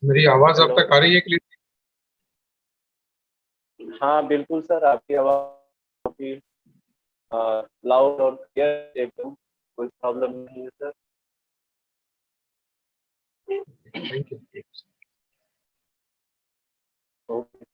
मेरी आवाज अब हेलो। तक आ रही है क्लियर? हाँ बिल्कुल सर, आपकी आवाज़ काफी लाउड और क्लियर एकदम, कोई प्रॉब्लम नहीं है sir. Thank you. Okay.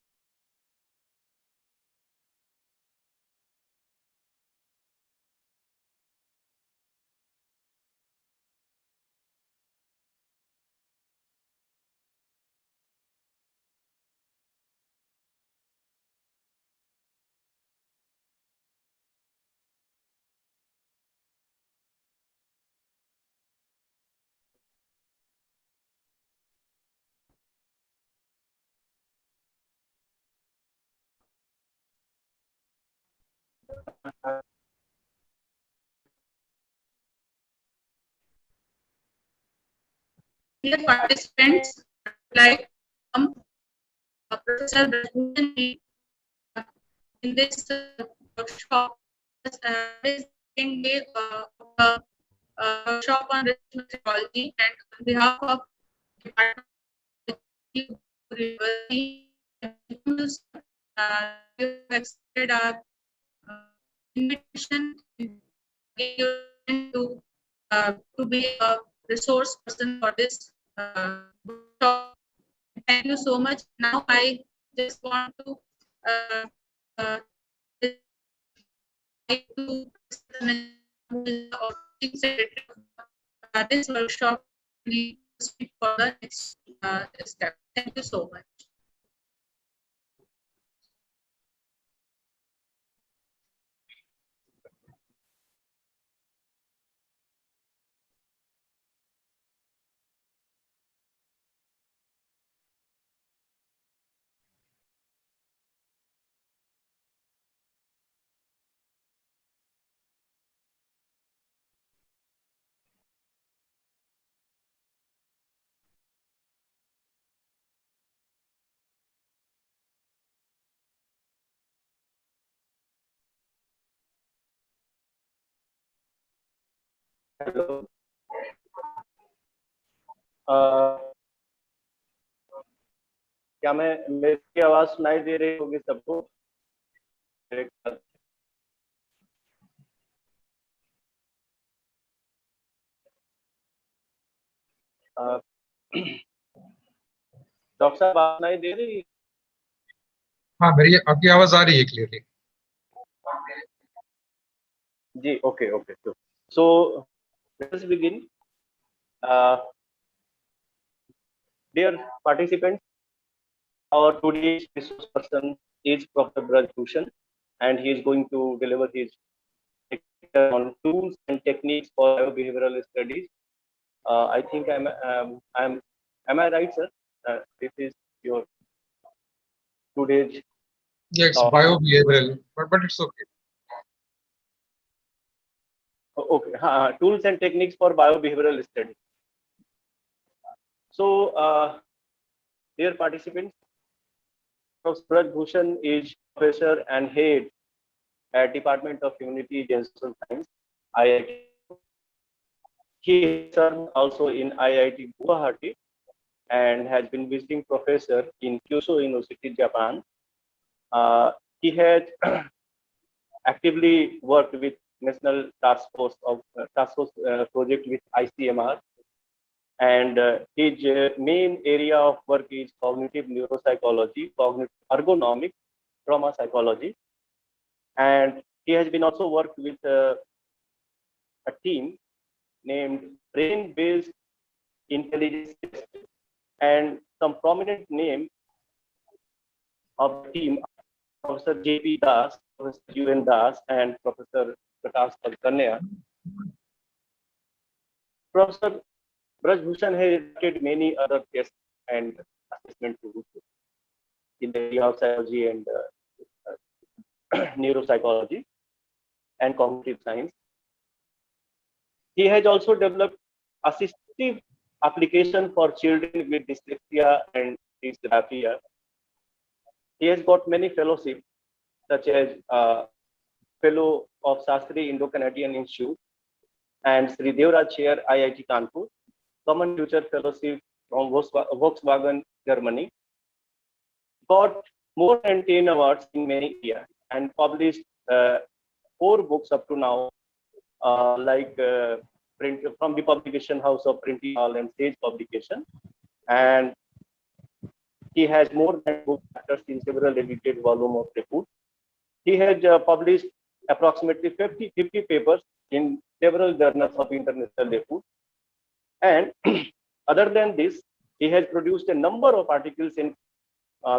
Dear participants, like Professor Rajmohan in this workshop, is taking the workshop on risk methodology, and on behalf of Department of University, you have accepted our invitation to be a resource person for this workshop. Thank you so much. Now I just want to uh, this workshop to speak for the next step. Thank you so much. Hello. क्या मेरी आवाज़ सुनाई दे रही होगी सबको? Doctor साहब, आवाज़ सुनाई दे रही? हाँ, मेरी आपकी आवाज आ रही है क्लियरली। जी, okay okay. So let's begin. Dear participants, our today's resource person is Professor Braj Bhushan, and he is going to deliver his lecture on tools and techniques for behavioral studies. I think am I right, sir? This is your today's Yes, talk. bio-behavioral, but it's okay. Okay, tools and techniques for biobehavioral studies. So, dear participants, Professor Braj Bhushan is professor and head at Department of Humanity General Science, IIT. He served also in IIT Guwahati and has been visiting professor in Kyushu University, Japan. He has actively worked with National Task Force project with ICMR, and his main area of work is cognitive neuropsychology, cognitive ergonomics, trauma psychology, and he has been also worked with a team named Brain-Based Intelligence Test, and some prominent name of the team, Professor J.P. Das, Professor U.N. Das, and Professor Prakash Kalkania. Professor Braj Bhushan has created many other tests and assessment tools in the area of psychology and neuropsychology and cognitive science. He has also developed assistive application for children with dyslexia and dysgraphia. He has got many fellowships, such as Fellow of Shastri Indo-Canadian Institute and Sri Devraj Chair, IIT Kanpur, Common Future Fellowship from Volkswagen, Germany. Got more than 10 awards in many areas and published 4 books up to now, from the publication house of Printing Hall and Sage Publication. And he has more than book chapters in several edited volumes of report. He has published approximately 50 papers in several journals of international report. And other than this, he has produced a number of articles in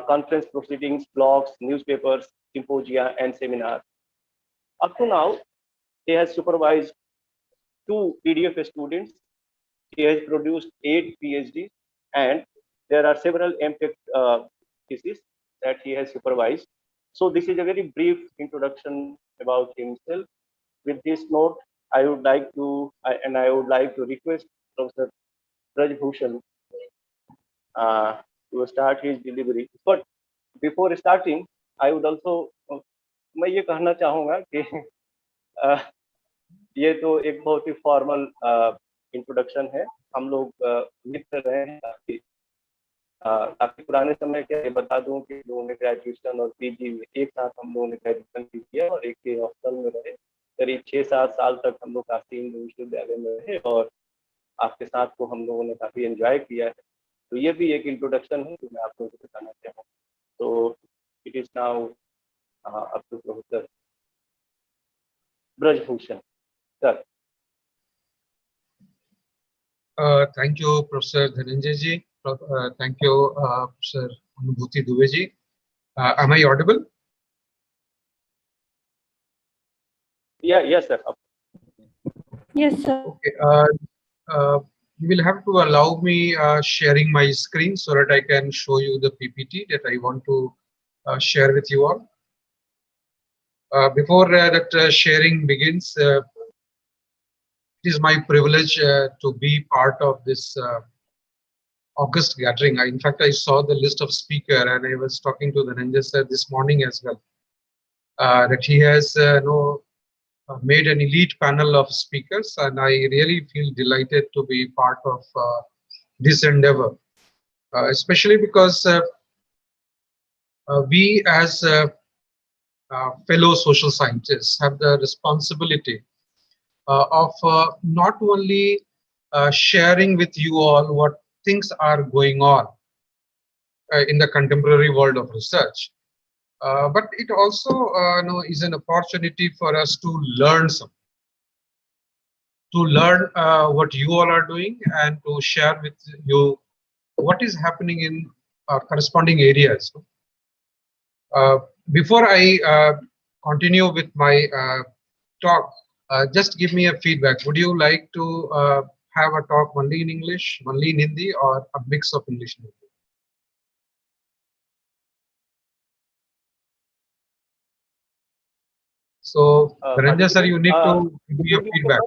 conference proceedings, blogs, newspapers, symposia, and seminars. Up to now, he has supervised 2 PDF students. He has produced 8 PhDs, and there are several MPhil theses that he has supervised. So this is a very brief introduction about himself. With this note, I would like to request Professor Braj Bhushan to start his delivery. But before starting, I would also मैं ये कहना चाहूँगा कि ये तो एक बहुत ही formal introduction है. हम लोग मित्र रहे हैं काफी पुराने समय के. बता दूं कि लोगों ने ग्रेजुएशन और पीजी में एक साथ हम लोगों ने ग्रेजुएशन किया और एक ही हॉस्टल में रहे. करीब 6-7 साल तक हम लोग काशी हिंदू विश्वविद्यालय में रहे और आपके साथ को हम लोगों ने काफी एंजॉय किया है. तो ये भी एक इंट्रोडक्शन है जो मैं आप लोगों को बताना चाहूँ. तो it is now up to Professor Braj Bhushan sir. Thank you, Professor Dhananjay ji. Thank you, Professor Anubhuti Dubey ji. Am I audible? Yes, sir. Yes, sir. Okay. You will have to allow me sharing my screen so that I can show you the PPT that I want to share with you all. Before that sharing begins, it is my privilege to be part of this August gathering. In fact, I saw the list of speaker and I was talking to Dhananjay sir this morning as well, that he has made an elite panel of speakers, and I really feel delighted to be part of this endeavor, especially because we as fellow social scientists have the responsibility of not only sharing with you all what things are going on in the contemporary world of research, but it also is an opportunity for us to learn something, to learn what you all are doing and to share with you what is happening in corresponding areas. Before I continue with my talk, just give me a feedback. Would you like to have a talk only in English, only in Hindi, or a mix of English and Hindi? So, Dhananjay sir, you need to give me a feedback.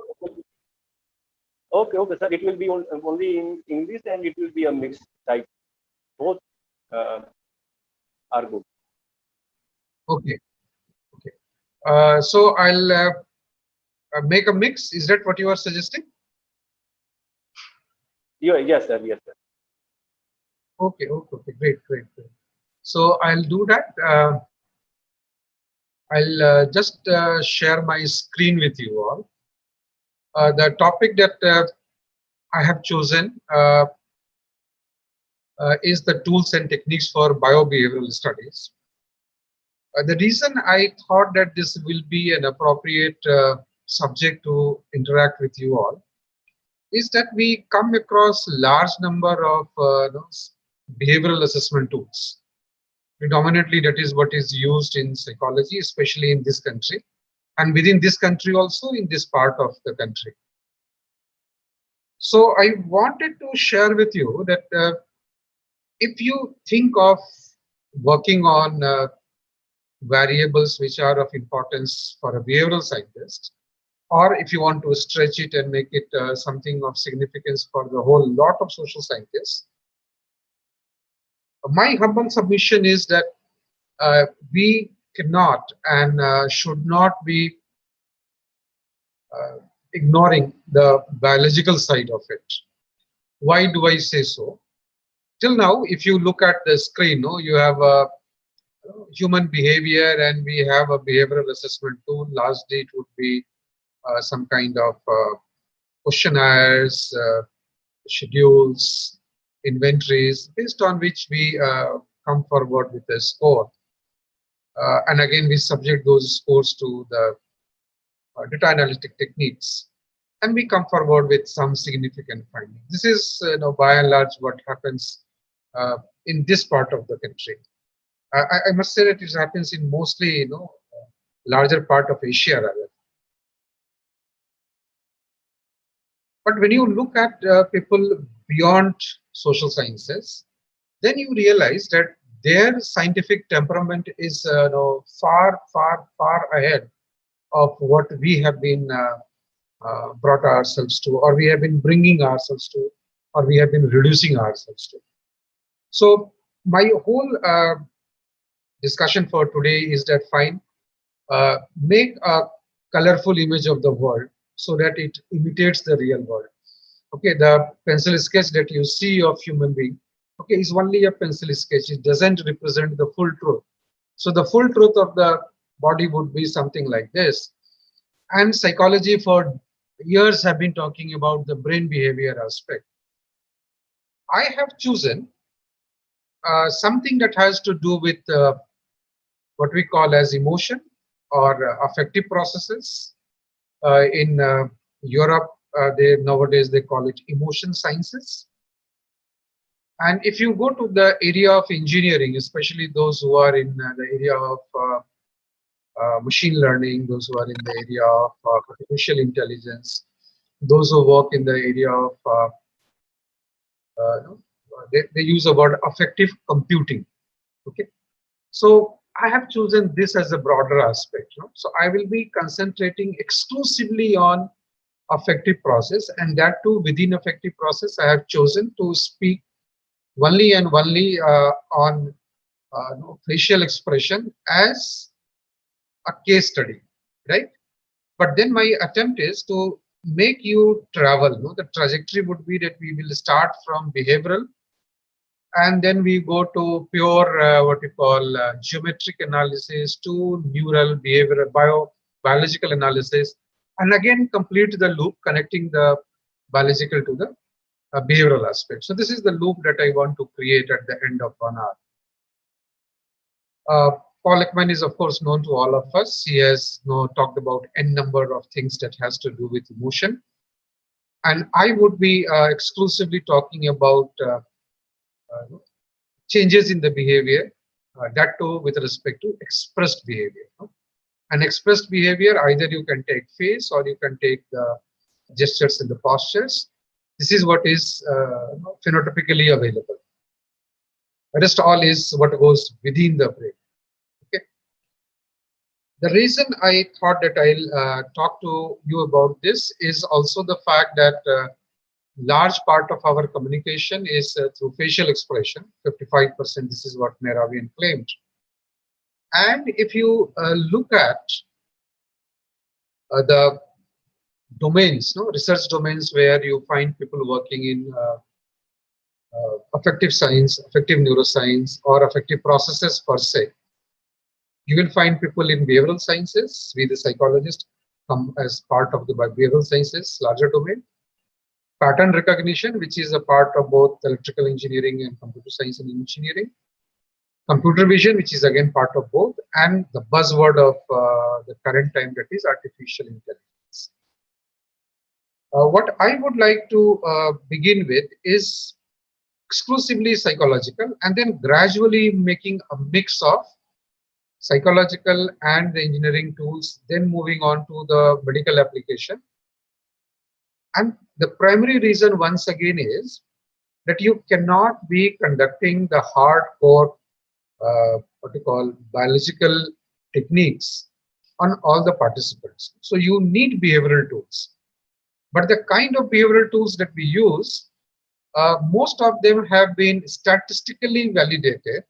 Okay, sir. It will be only in English and it will be a mix type. Both are good. Okay. So I'll make a mix. Is that what you are suggesting? Yes, sir. Okay. Great. So I'll do that. I'll just share my screen with you all. The topic that I have chosen is the tools and techniques for biobehavioral studies. The reason I thought that this will be an appropriate subject to interact with you all is that we come across large number of behavioral assessment tools. Predominantly, that is what is used in psychology, especially in this country, and within this country also in this part of the country. So I wanted to share with you that if you think of working on variables which are of importance for a behavioral scientist, or if you want to stretch it and make it something of significance for the whole lot of social scientists, my humble submission is that we cannot and should not be ignoring the biological side of it. Why do I say so? till now, if you look at the screen, no, you have human behavior, and we have a behavioral assessment tool. Largely, it would be some kind of questionnaires, schedules, inventories, based on which we come forward with a score. And again, we subject those scores to the data analytic techniques, and we come forward with some significant findings. This is, by and large, what happens in this part of the country. I must say that it happens in mostly, larger part of Asia rather. But when you look at people beyond social sciences, then you realize that their scientific temperament is far, far, far ahead of what we have been brought ourselves to, or we have been bringing ourselves to, or we have been reducing ourselves to. So my whole discussion for today is that fine, make a colorful image of the world so that it imitates the real world. Okay, the pencil sketch that you see of human being, okay, is only a pencil sketch. It doesn't represent the full truth. So the full truth of the body would be something like this. And psychology for years have been talking about the brain behavior aspect. I have chosen something that has to do with what we call as emotion or affective processes. In Europe, nowadays they call it emotion sciences. And if you go to the area of engineering, especially those who are in the area of machine learning, those who are in the area of artificial intelligence, those who work in the area of they use the word affective computing. Okay, so I have chosen this as a broader aspect. So I will be concentrating exclusively on affective process, and that too within affective process I have chosen to speak only and only on facial expression as a case study, right? But then my attempt is to make you travel. The trajectory would be that we will start from behavioral, and then we go to pure what we call geometric analysis, to neural behavioral biological analysis, and again complete the loop connecting the biological to the behavioral aspect. So this is the loop that I want to create at the end of 1 hour. Paul Ekman is of course known to all of us. He has talked about n number of things that has to do with emotion, and I would be exclusively talking about changes in the behavior, that too with respect to expressed behavior. And expressed behavior, either you can take face or you can take the gestures and the postures. This is what is phenotypically available. The rest all is what goes within the brain. Okay. The reason I thought that I'll talk to you about this is also the fact that large part of our communication is through facial expression. 55%. This is what Mehrabian claimed. And if you look at the domains, research domains where you find people working in affective science, affective neuroscience, or affective processes per se, you will find people in behavioral sciences. We, the psychologists, come as part of the behavioral sciences larger domain. Pattern recognition, which is a part of both electrical engineering and computer science and engineering. Computer vision, which is again part of both, and the buzzword of the current time, that is artificial intelligence. What I would like to begin with is exclusively psychological, and then gradually making a mix of psychological and the engineering tools, then moving on to the medical application. And the primary reason once again is that you cannot be conducting the hardcore what we call biological techniques on all the participants. So you need behavioral tools. But the kind of behavioral tools that we use, most of them have been statistically validated,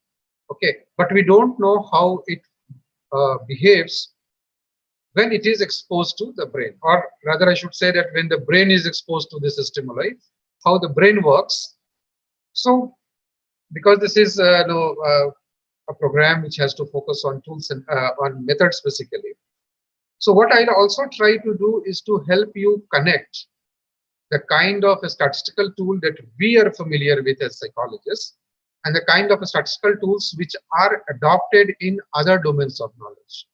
okay, but we don't know how it behaves when it is exposed to the brain, or rather I should say that when the brain is exposed to this stimuli, how the brain works. So because this is a program which has to focus on tools and on methods basically. So what I'll also try to do is to help you connect the kind of a statistical tool that we are familiar with as psychologists and the kind of statistical tools which are adopted in other domains of knowledge.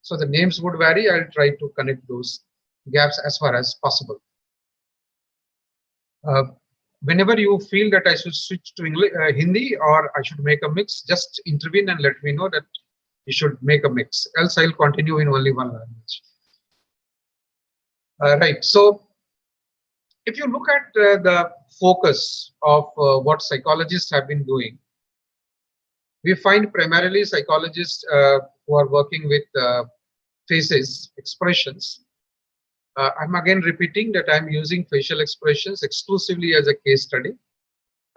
So the names would vary. I'll try to connect those gaps as far as possible. Whenever you feel that I should switch to English, Hindi, or I should make a mix, just intervene and let me know that you should make a mix. Else I'll continue in only one language. Right. So if you look at the focus of what psychologists have been doing, we find primarily psychologists who are working with faces, expressions. I'm again repeating that I'm using facial expressions exclusively as a case study.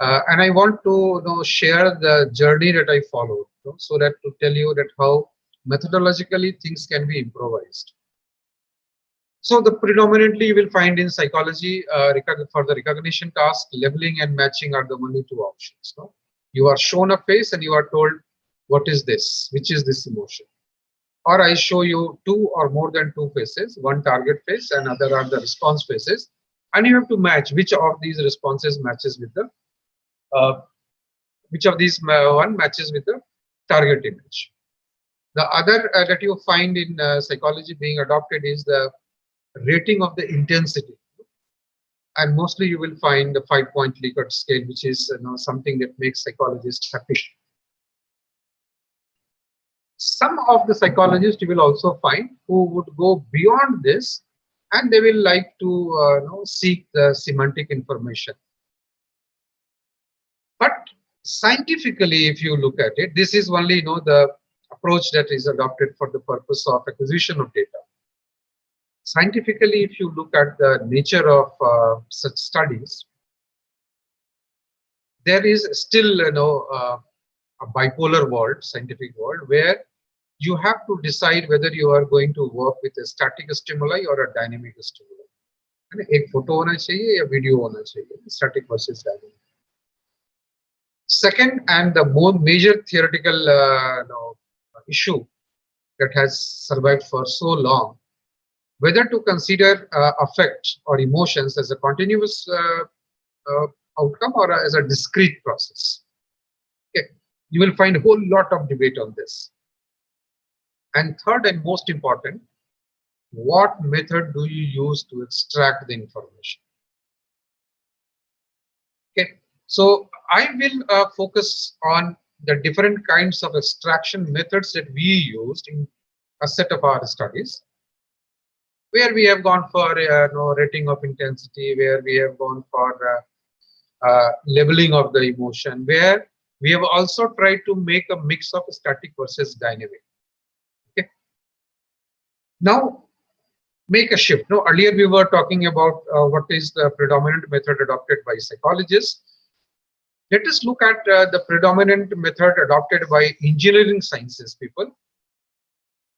And I want to share the journey that I followed, so that to tell you that how methodologically things can be improvised. So the predominantly you will find in psychology for the recognition task, labeling and matching are the only two options. You are shown a face and you are told, what is this? Which is this emotion? Or I show you two or more than two faces, one target face and other are the response faces, and you have to match which of these responses matches with the which of these one matches with the target image. The other that you find in psychology being adopted is the rating of the intensity, and mostly you will find the 5-point Likert scale, which is something that makes psychologists happy. Some of the psychologists you will also find who would go beyond this, and they will like to seek the semantic information. But scientifically, if you look at it, this is only the approach that is adopted for the purpose of acquisition of data. Scientifically, if you look at the nature of such studies, there is still a bipolar world, scientific world, where you have to decide whether you are going to work with a static stimuli or a dynamic stimuli. And एक photo होना चाहिए या video होना चाहिए, static versus dynamic. Second, and the more major theoretical issue that has survived for so long, whether to consider affect or emotions as a continuous outcome or as a discrete process. Okay. You will find a whole lot of debate on this. And third and most important, what method do you use to extract the information? Okay, so I will focus on the different kinds of extraction methods that we used in a set of our studies, where we have gone for rating of intensity, where we have gone for labeling of the emotion, where we have also tried to make a mix of static versus dynamic. Okay. Now, make a shift. No, earlier we were talking about what is the predominant method adopted by psychologists. Let us look at the predominant method adopted by engineering sciences people.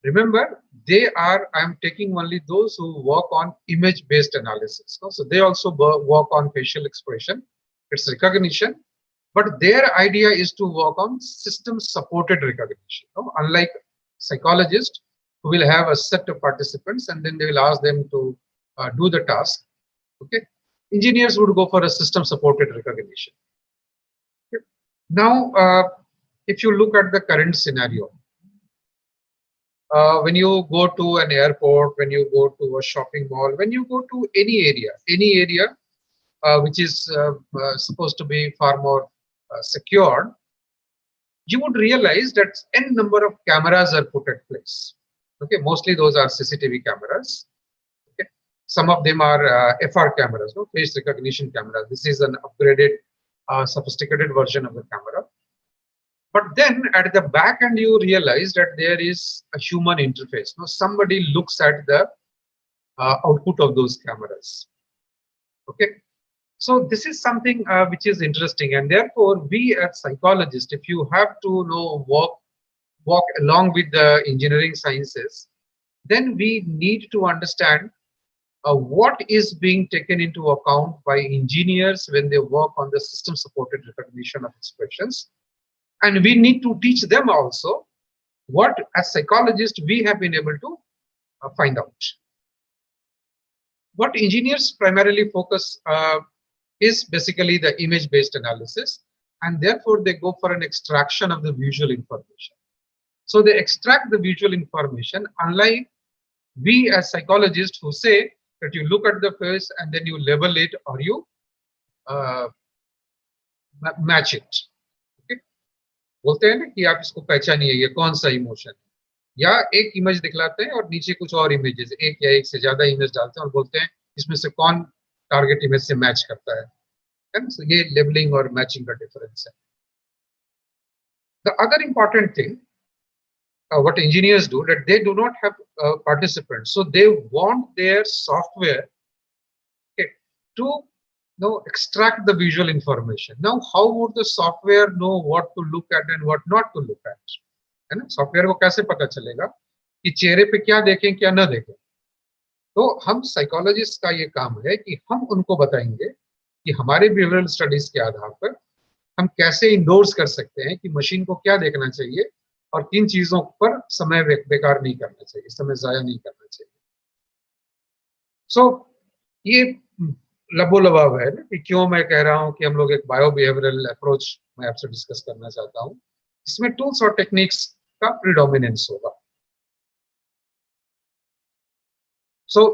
Remember, I'm taking only those who work on image-based analysis. So they also work on facial expression, it's recognition, but their idea is to work on system-supported recognition. Unlike psychologists, who will have a set of participants and then they will ask them to do the task. Okay, engineers would go for a system-supported recognition. Okay. Now, if you look at the current scenario, when you go to an airport, when you go to a shopping mall, when you go to any area which is supposed to be far more secured, you would realize that n number of cameras are put at place. Okay, mostly those are CCTV cameras. Okay, some of them are FR cameras, face recognition cameras. This is an upgraded, sophisticated version of the camera. But then at the back end, you realize that there is a human interface. Somebody looks at the output of those cameras. Okay, so this is something which is interesting, and therefore we as psychologists, if you have to walk along with the engineering sciences, then we need to understand what is being taken into account by engineers when they work on the system supported recognition of expressions, and we need to teach them also what as psychologists we have been able to find out. What engineers primarily focus is basically the image based analysis, and therefore they go for an extraction of the visual information. So they extract the visual information, unlike we as psychologists who say that you look at the face and then you label it or you match it. Okay? बोलते हैं ना कि आप इसको पहचानिए ये कौन सा emotion है, या एक इमेज दिखलाते हैं और नीचे कुछ और इमेजेस, एक या एक से ज्यादा इमेज डालते हैं और बोलते हैं इसमें से कौन टारगेट इमेज से मैच करता है। So ये लेबलिंग और मैचिंग का डिफरेंस है। The other important thing what engineers do, that they do not have participants, so they want their software, okay, to extract the visual information. Now how would the software know what to look at and what not to look at? है ना, software को कैसे पता चलेगा कि चेहरे पे क्या देखें क्या ना देखें? तो हम साइकोलॉजिस्ट का ये काम है कि हम उनको बताएंगे कि हमारे बिहेवियरल स्टडीज के आधार पर हम कैसे इंडोर्स कर सकते हैं कि मशीन को क्या देखना चाहिए और किन चीजों पर समय बेकार नहीं करना चाहिए, समय जाया नहीं करना चाहिए। सो ये लबोलबाब है ना कि क्यों मैं कह रहा हूं कि हम लोग एक बायो बिहेवियरल अप्रोच मैं आपसे डिस्कस करना चाहता हूं। इसमें टूल्स और टेक्निक्स का प्रीडोमिनेंस होगा। So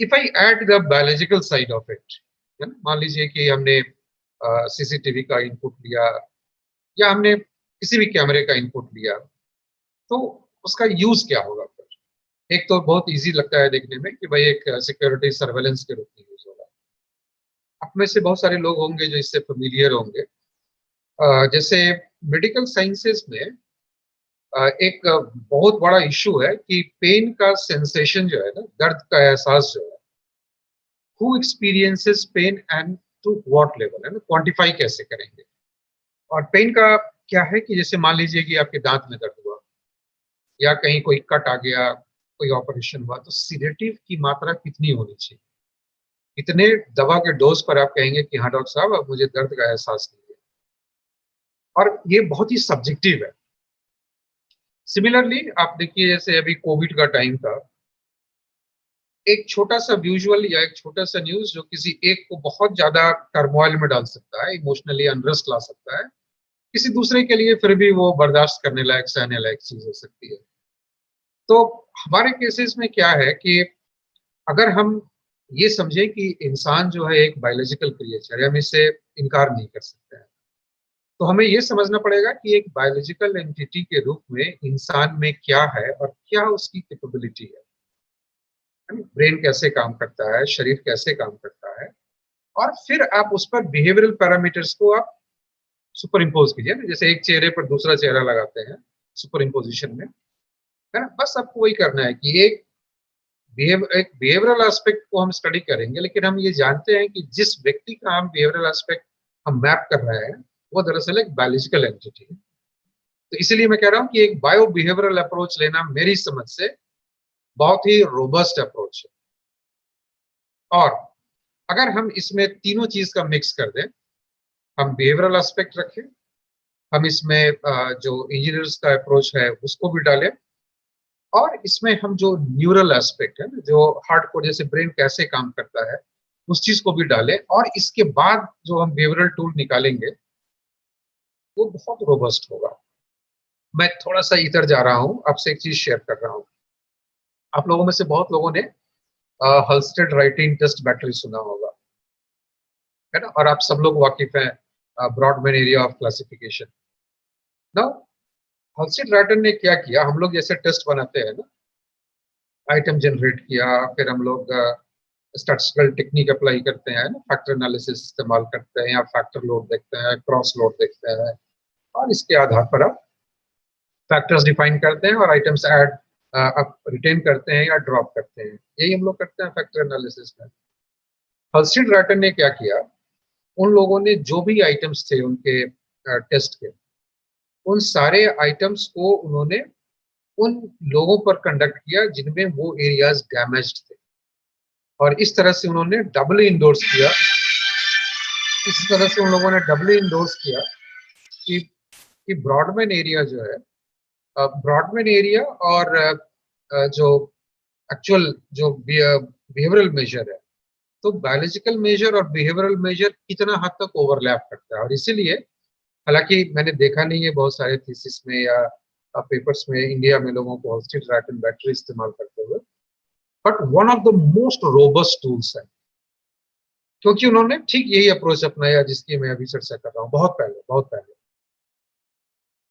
if I add the biological side of it, मान लीजिए कि हमने सीसीटीवी का इनपुट लिया या हमने किसी भी कैमरे का इनपुट लिया, तो उसका यूज क्या होगा? फिर एक तो बहुत इजी लगता है देखने में कि भाई एक सिक्योरिटी सर्वेलेंस के रूप में यूज होगा। आप में से बहुत सारे लोग होंगे जो इससे फेमिलियर होंगे। जैसे मेडिकल साइंसेस में एक बहुत बड़ा इशू है कि पेन का सेंसेशन जो है ना, दर्द का एहसास जो है, who experiences pain and to what level, है ना, क्वांटिफाई कैसे करेंगे? और पेन का क्या है कि जैसे मान लीजिए कि आपके दांत में दर्द हुआ या कहीं कोई कट आ गया, कोई ऑपरेशन हुआ, तो सीडेटिव की मात्रा कितनी होनी चाहिए? इतने दवा के डोज पर आप कहेंगे कि हाँ डॉक्टर साहब अब मुझे दर्द का एहसास नहीं है, और ये बहुत ही सब्जेक्टिव है। सिमिलरली आप देखिए जैसे अभी कोविड का टाइम था, एक छोटा सा विजुअल या एक छोटा सा न्यूज जो किसी एक को बहुत ज्यादा टर्मोइल में डाल सकता है, इमोशनली अनरेस्ट ला सकता है, किसी दूसरे के लिए फिर भी वो बर्दाश्त करने लायक, सहने लायक चीज हो सकती है। तो हमारे केसेस में क्या है कि अगर हम ये समझें कि इंसान जो है एक बायोलॉजिकल क्रिएचर है, हम इससे इनकार नहीं कर सकते हैं, तो हमें ये समझना पड़ेगा कि एक बायोलॉजिकल एंटिटी के रूप में इंसान में क्या है और क्या उसकी कैपेबिलिटी है। ब्रेन कैसे काम करता है, शरीर कैसे काम करता है, और फिर आप उस पर बिहेवियरल पैरामीटर्स को आप सुपर इम्पोज कीजिए ना, जैसे एक चेहरे पर दूसरा चेहरा लगाते हैं सुपर इम्पोजिशन में, है ना। बस आपको वही करना है कि एक बिहेवियरल एस्पेक्ट को हम स्टडी करेंगे, लेकिन हम ये जानते हैं कि जिस व्यक्ति का हम बिहेवियरल एस्पेक्ट हम मैप कर रहे हैं वो दरअसल एक बायोलॉजिकल एंटिटी है। तो इसीलिए मैं कह रहा हूँ कि एक बायो बिहेवियरल अप्रोच लेना मेरी समझ से बहुत ही रोबस्ट अप्रोच है। और अगर हम इसमें तीनों चीज का मिक्स कर दें, हम बिहेवियरल एस्पेक्ट रखें, हम इसमें जो इंजीनियर्स का अप्रोच है उसको भी डालें, और इसमें हम जो न्यूरल एस्पेक्ट है, जो हार्ट को जैसे ब्रेन कैसे काम करता है उस चीज को भी डालें, और इसके बाद जो हम बिहेवियरल टूल निकालेंगे वो बहुत रोबस्ट होगा। मैं थोड़ा सा इधर जा रहा हूँ, आपसे एक चीज शेयर कर रहा हूँ। आप लोगों में से बहुत लोगों ने हल्स्टेड राइटिंग टेस्ट बैटरी सुना होगा, है ना, और आप सब लोग वाकिफ हैं Brodmann area of classification. Now Halstead Reitan ने क्या किया, हम लोग जैसे टेस्ट बनाते हैं ना, आइटम जनरेट किया, फिर हम लोग स्टैटिस्टिकल टेक्निक अप्लाई करते हैं ना, फैक्टर एनालिसिस इस्तेमाल करते हैं, या फैक्टर लोड देखते हैं, क्रॉस लोड देखते हैं, और इसके आधार पर आप फैक्टर्स डिफाइन करते हैं और आइटम्स ऐड आप रिटेन करते हैं या ड्रॉप करते हैं। यही हम लोग करते हैं फैक्टर एनालिसिस में। हल्स्टेड राइटर ने क्या किया, उन लोगों ने जो भी आइटम्स थे उनके टेस्ट के, उन सारे आइटम्स को उन्होंने उन लोगों पर कंडक्ट किया जिनमें वो एरियाज डैमेज्ड थे। और इस तरह से उन्होंने डबल इंडोर्स किया, इस तरह से उन लोगों ने डबल इंडोर्स किया कि ब्रॉडबैंड एरिया जो है, ब्रॉडबैंड एरिया और जो एक्चुअल जो बिहेवियरल मेजर है, तो बायोलॉजिकल मेजर और बिहेवियरल मेजर कितना हद तक ओवरलैप करता है। और इसीलिए, हालांकि मैंने देखा नहीं है बहुत सारे थीसिस में या पेपर्स में इंडिया में लोगों को हॉलस्टिड रैटन बैटरी इस्तेमाल करते हुए, but one of the most robust tools है, क्योंकि उन्होंने ठीक यही अप्रोच अपनाया जिसकी मैं अभी चर्चा कर रहा हूँ, बहुत पहले।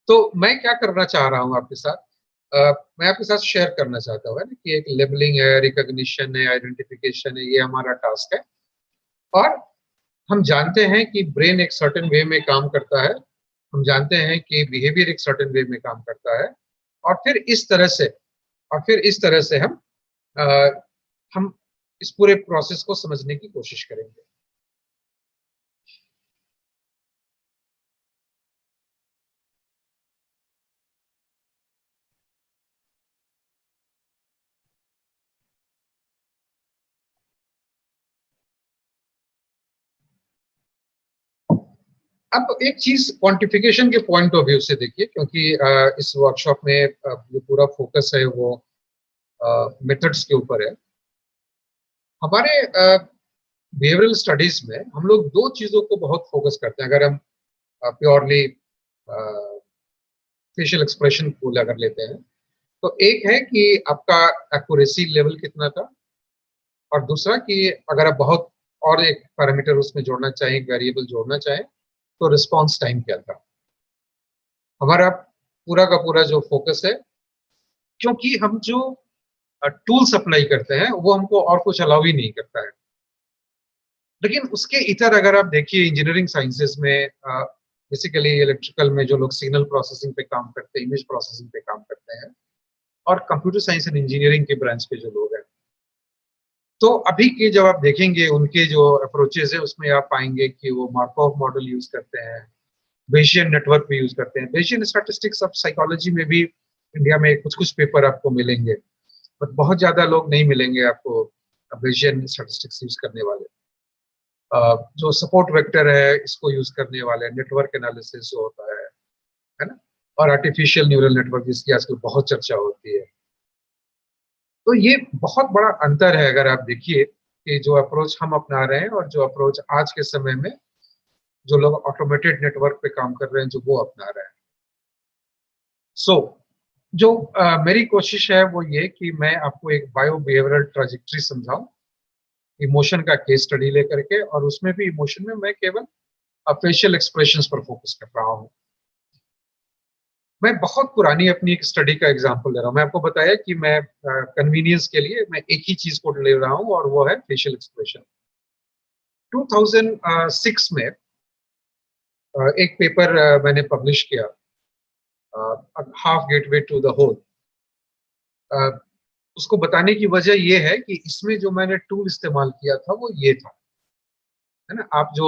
तो मैं क्या करना चाह रहा हूँ आपके साथ, मैं आपके साथ शेयर करना चाहता हूँ कि एक लेबलिंग है, रिकॉग्निशन है, आइडेंटिफिकेशन है, ये हमारा टास्क है। और हम जानते हैं कि ब्रेन एक सर्टेन वे में काम करता है, हम जानते हैं कि बिहेवियर एक सर्टेन वे में काम करता है, और फिर इस तरह से हम इस पूरे प्रोसेस को समझने की कोशिश करेंगे। अब एक चीज क्वांटिफिकेशन के पॉइंट ऑफ व्यू से देखिए, क्योंकि इस वर्कशॉप में जो पूरा फोकस है वो मेथड्स के ऊपर है। हमारे बिहेवियरल स्टडीज में हम लोग दो चीजों को बहुत फोकस करते हैं। अगर हम प्योरली फेशियल एक्सप्रेशन को अगर लेते हैं, तो एक है कि आपका एक्यूरेसी लेवल कितना था, और दूसरा कि अगर आप बहुत और एक पैरामीटर उसमें जोड़ना चाहें, वेरिएबल जोड़ना चाहें, तो रिस्पॉन्स टाइम क्या था। हमारा पूरा का पूरा जो फोकस है, क्योंकि हम जो टूल्स अप्लाई करते हैं वो हमको और कुछ अलाउ ही नहीं करता है। लेकिन उसके इतर अगर आप देखिए इंजीनियरिंग साइंसेस में, बेसिकली इलेक्ट्रिकल में जो लोग सिग्नल प्रोसेसिंग पे काम करते हैं, इमेज प्रोसेसिंग पे काम करते हैं, और कंप्यूटर साइंस एंड इंजीनियरिंग के ब्रांच के जो लोग हैं, तो अभी के जब आप देखेंगे उनके जो अप्रोचेस है उसमें आप पाएंगे कि वो मार्कोव मॉडल यूज करते हैं, बेशियन नेटवर्क भी यूज करते हैं। बेशियन स्टैटिस्टिक्स ऑफ साइकोलॉजी में भी इंडिया में कुछ कुछ पेपर आपको मिलेंगे, बट बहुत ज्यादा लोग नहीं मिलेंगे आपको बेशियन स्टैटिस्टिक्स यूज करने वाले। जो सपोर्ट वेक्टर है इसको यूज करने वाले, नेटवर्क एनालिसिस होता है ना, और आर्टिफिशियल न्यूरल नेटवर्क जिसकी आजकल बहुत चर्चा होती है। तो ये बहुत बड़ा अंतर है अगर आप देखिए कि जो अप्रोच हम अपना रहे हैं और जो अप्रोच आज के समय में जो लोग ऑटोमेटेड नेटवर्क पे काम कर रहे हैं जो वो अपना रहे हैं। सो जो मेरी कोशिश है वो ये कि मैं आपको एक बायो बिहेवियरल ट्रेजेक्टरी समझाऊं, इमोशन का केस स्टडी लेकर के, और उसमें भी इमोशन में मैं केवल फेशियल एक्सप्रेशंस पर फोकस कर रहा हूँ। मैं बहुत पुरानी अपनी एक स्टडी का एग्जांपल ले रहा हूँ। मैं आपको बताया कि मैं कन्वीनियंस के लिए मैं एक ही चीज को ले रहा हूँ और वो है फेशियल एक्सप्रेशन। 2006 में एक पेपर मैंने पब्लिश किया, half gateway to the whole. उसको बताने की वजह ये है कि इसमें जो मैंने टूल इस्तेमाल किया था वो ये था, है ना। आप जो